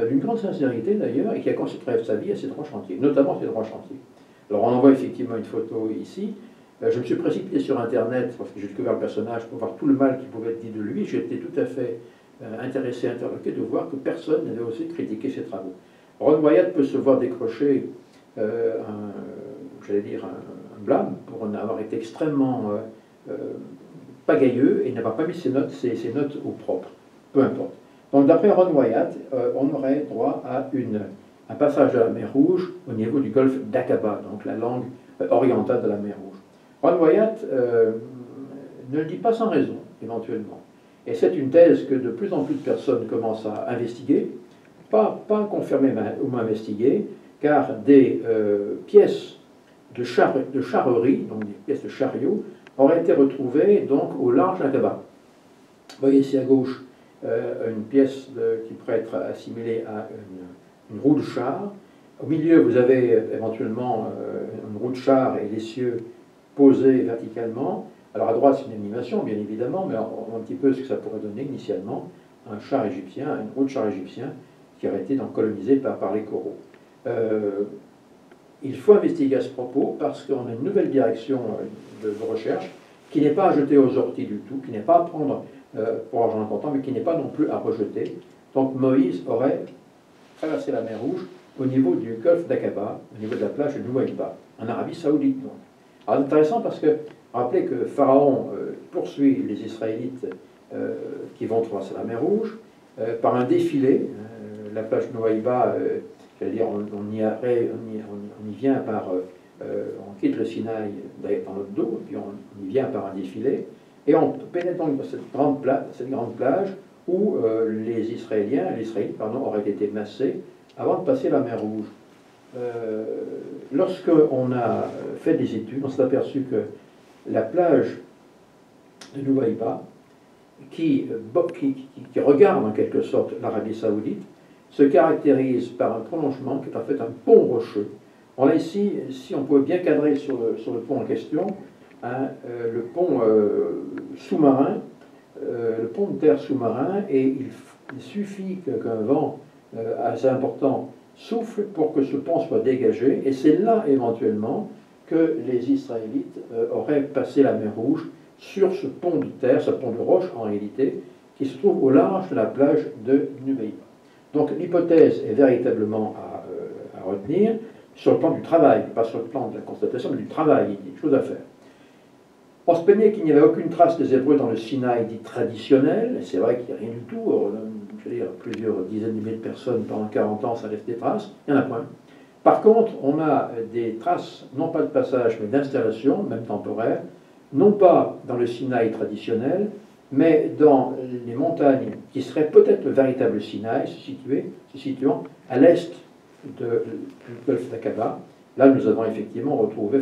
d'une grande sincérité d'ailleurs, et qui a consacré sa vie à ces trois chantiers, notamment ces trois chantiers. Alors on en voit effectivement une photo ici. Je me suis précipité sur Internet, parce que j'ai découvert le personnage, pour voir tout le mal qui pouvait être dit de lui. J'étais tout à fait intéressé, interloqué de voir que personne n'avait osé critiquer ses travaux. Ron Wyatt peut se voir décrocher un blâme pour avoir été extrêmement pagailleux et n'avoir pas mis ses notes au propre. Peu importe. Donc d'après Ron Wyatt, on aurait droit à un passage de la mer Rouge au niveau du golfe d'Aqaba, donc la langue orientale de la mer Rouge. Ron Wyatt ne le dit pas sans raison, éventuellement. Et c'est une thèse que de plus en plus de personnes commencent à investiguer, pas confirmer ou investiguer, car des pièces de charrerie, donc des pièces de chariot, auraient été retrouvées donc au large d'Aqaba. Vous voyez ici à gauche une pièce qui pourrait être assimilée à une roue de char. Au milieu, vous avez éventuellement une roue de char et l'essieu posés verticalement. Alors à droite, c'est une animation, bien évidemment, mais on voit un petit peu ce que ça pourrait donner initialement, un char égyptien, un gros char égyptien qui aurait été donc colonisé par les coraux. Il faut investiguer à ce propos parce qu'on a une nouvelle direction de recherche qui n'est pas à jeter aux orties du tout, qui n'est pas à prendre pour argent comptant, mais qui n'est pas non plus à rejeter. Donc Moïse aurait traversé la mer Rouge au niveau du golfe d'Aqaba, au niveau de la plage de Nuweiba, en Arabie Saoudite. Donc. Alors c'est intéressant parce que, rappelez que Pharaon poursuit les Israélites qui vont traverser la mer Rouge par un défilé. La plage de Nuweiba, j'allais dire, on y vient par... on quitte le Sinaï dans notre dos, et puis on y vient par un défilé, et on pénètre donc dans cette grande plage où les Israélites auraient été massés avant de passer la mer Rouge. Lorsqu'on a fait des études, on s'est aperçu que la plage de Nuweiba, qui regarde en quelque sorte l'Arabie Saoudite, se caractérise par un prolongement qui est en fait un pont rocheux. On a ici, si on pouvait bien cadrer sur le pont en question, le pont sous-marin, le pont de terre sous-marin, et il suffit qu'un vent assez important souffle pour que ce pont soit dégagé, et c'est là éventuellement que les Israélites auraient passé la mer Rouge sur ce pont de terre, ce pont de roche en réalité, qui se trouve au large de la plage de Nuweiba. Donc l'hypothèse est véritablement à retenir sur le plan du travail, pas sur le plan de la constatation, mais du travail, il y a des choses à faire. On se plaignait qu'il n'y avait aucune trace des Hébreux dans le Sinaï dit traditionnel, et c'est vrai qu'il n'y a rien du tout, je veux dire, plusieurs dizaines de milliers de personnes pendant 40 ans, ça laisse des traces, il n'y en a point. Par contre, on a des traces, non pas de passage, mais d'installation, même temporaire, non pas dans le Sinaï traditionnel, mais dans les montagnes qui seraient peut-être le véritable Sinaï, se situant à l'est du golfe d'Aqaba. Là, nous avons effectivement retrouvé,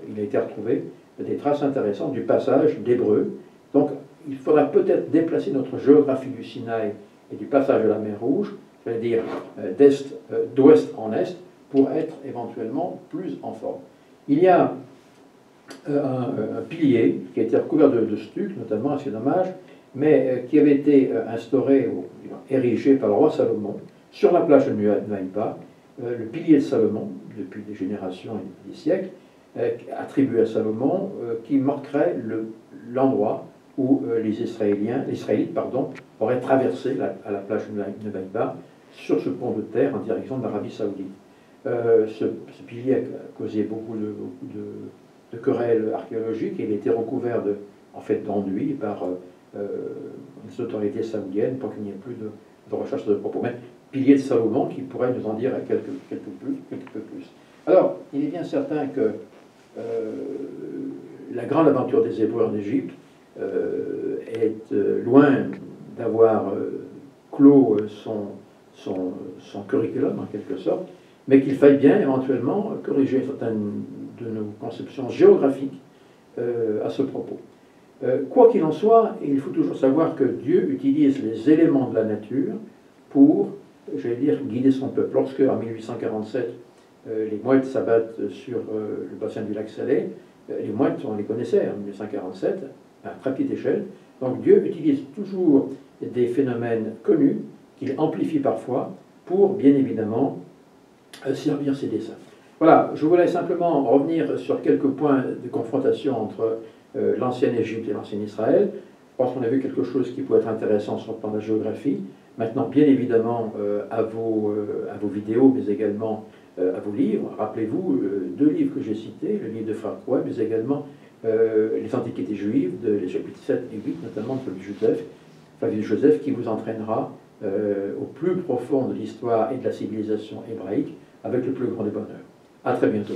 il a été retrouvé des traces intéressantes du passage d'Hébreux. Donc, il faudra peut-être déplacer notre géographie du Sinaï et du passage de la mer Rouge, j'allais dire d'ouest en est, pour être éventuellement plus en forme. Il y a un pilier qui a été recouvert de stucs, notamment, c'est dommage, mais qui avait été instauré, ou érigé par le roi Salomon, sur la plage de Nuweiba, le pilier de Salomon, depuis des générations et des siècles, attribué à Salomon, qui marquerait l'endroit où les Israélites auraient traversé à la plage de Nuweiba sur ce pont de terre en direction de l'Arabie Saoudite. Ce pilier a causé beaucoup de querelles archéologiques et il a été recouvert d'enduit par les autorités saoudiennes pour qu'il n'y ait plus de recherche de propos. Mais pilier de Salomon qui pourrait nous en dire quelque peu plus. Alors, il est bien certain que la grande aventure des Hébreux en Égypte est loin d'avoir clos son curriculum en quelque sorte, mais qu'il faille bien éventuellement corriger certaines de nos conceptions géographiques à ce propos. Quoi qu'il en soit, il faut toujours savoir que Dieu utilise les éléments de la nature pour, j'allais dire, guider son peuple. Lorsque, en 1847, les mouettes s'abattent sur le bassin du lac Salé, les mouettes, on les connaissait en 1947, à très petite échelle. Donc Dieu utilise toujours des phénomènes connus, qu'il amplifie parfois, pour, bien évidemment, servir ses desseins. Voilà, je voulais simplement revenir sur quelques points de confrontation entre l'ancienne Égypte et l'ancienne Israël. Je pense qu'on a vu quelque chose qui peut être intéressant sur le plan de la géographie. Maintenant, bien évidemment, à vos vidéos, mais également à vos livres. Rappelez-vous, deux livres que j'ai cités, le livre de Frère Couet, mais également les Antiquités juives, les chapitres 7 et 8, notamment de Flavius Joseph, qui vous entraînera au plus profond de l'histoire et de la civilisation hébraïque avec le plus grand des bonheurs. À très bientôt.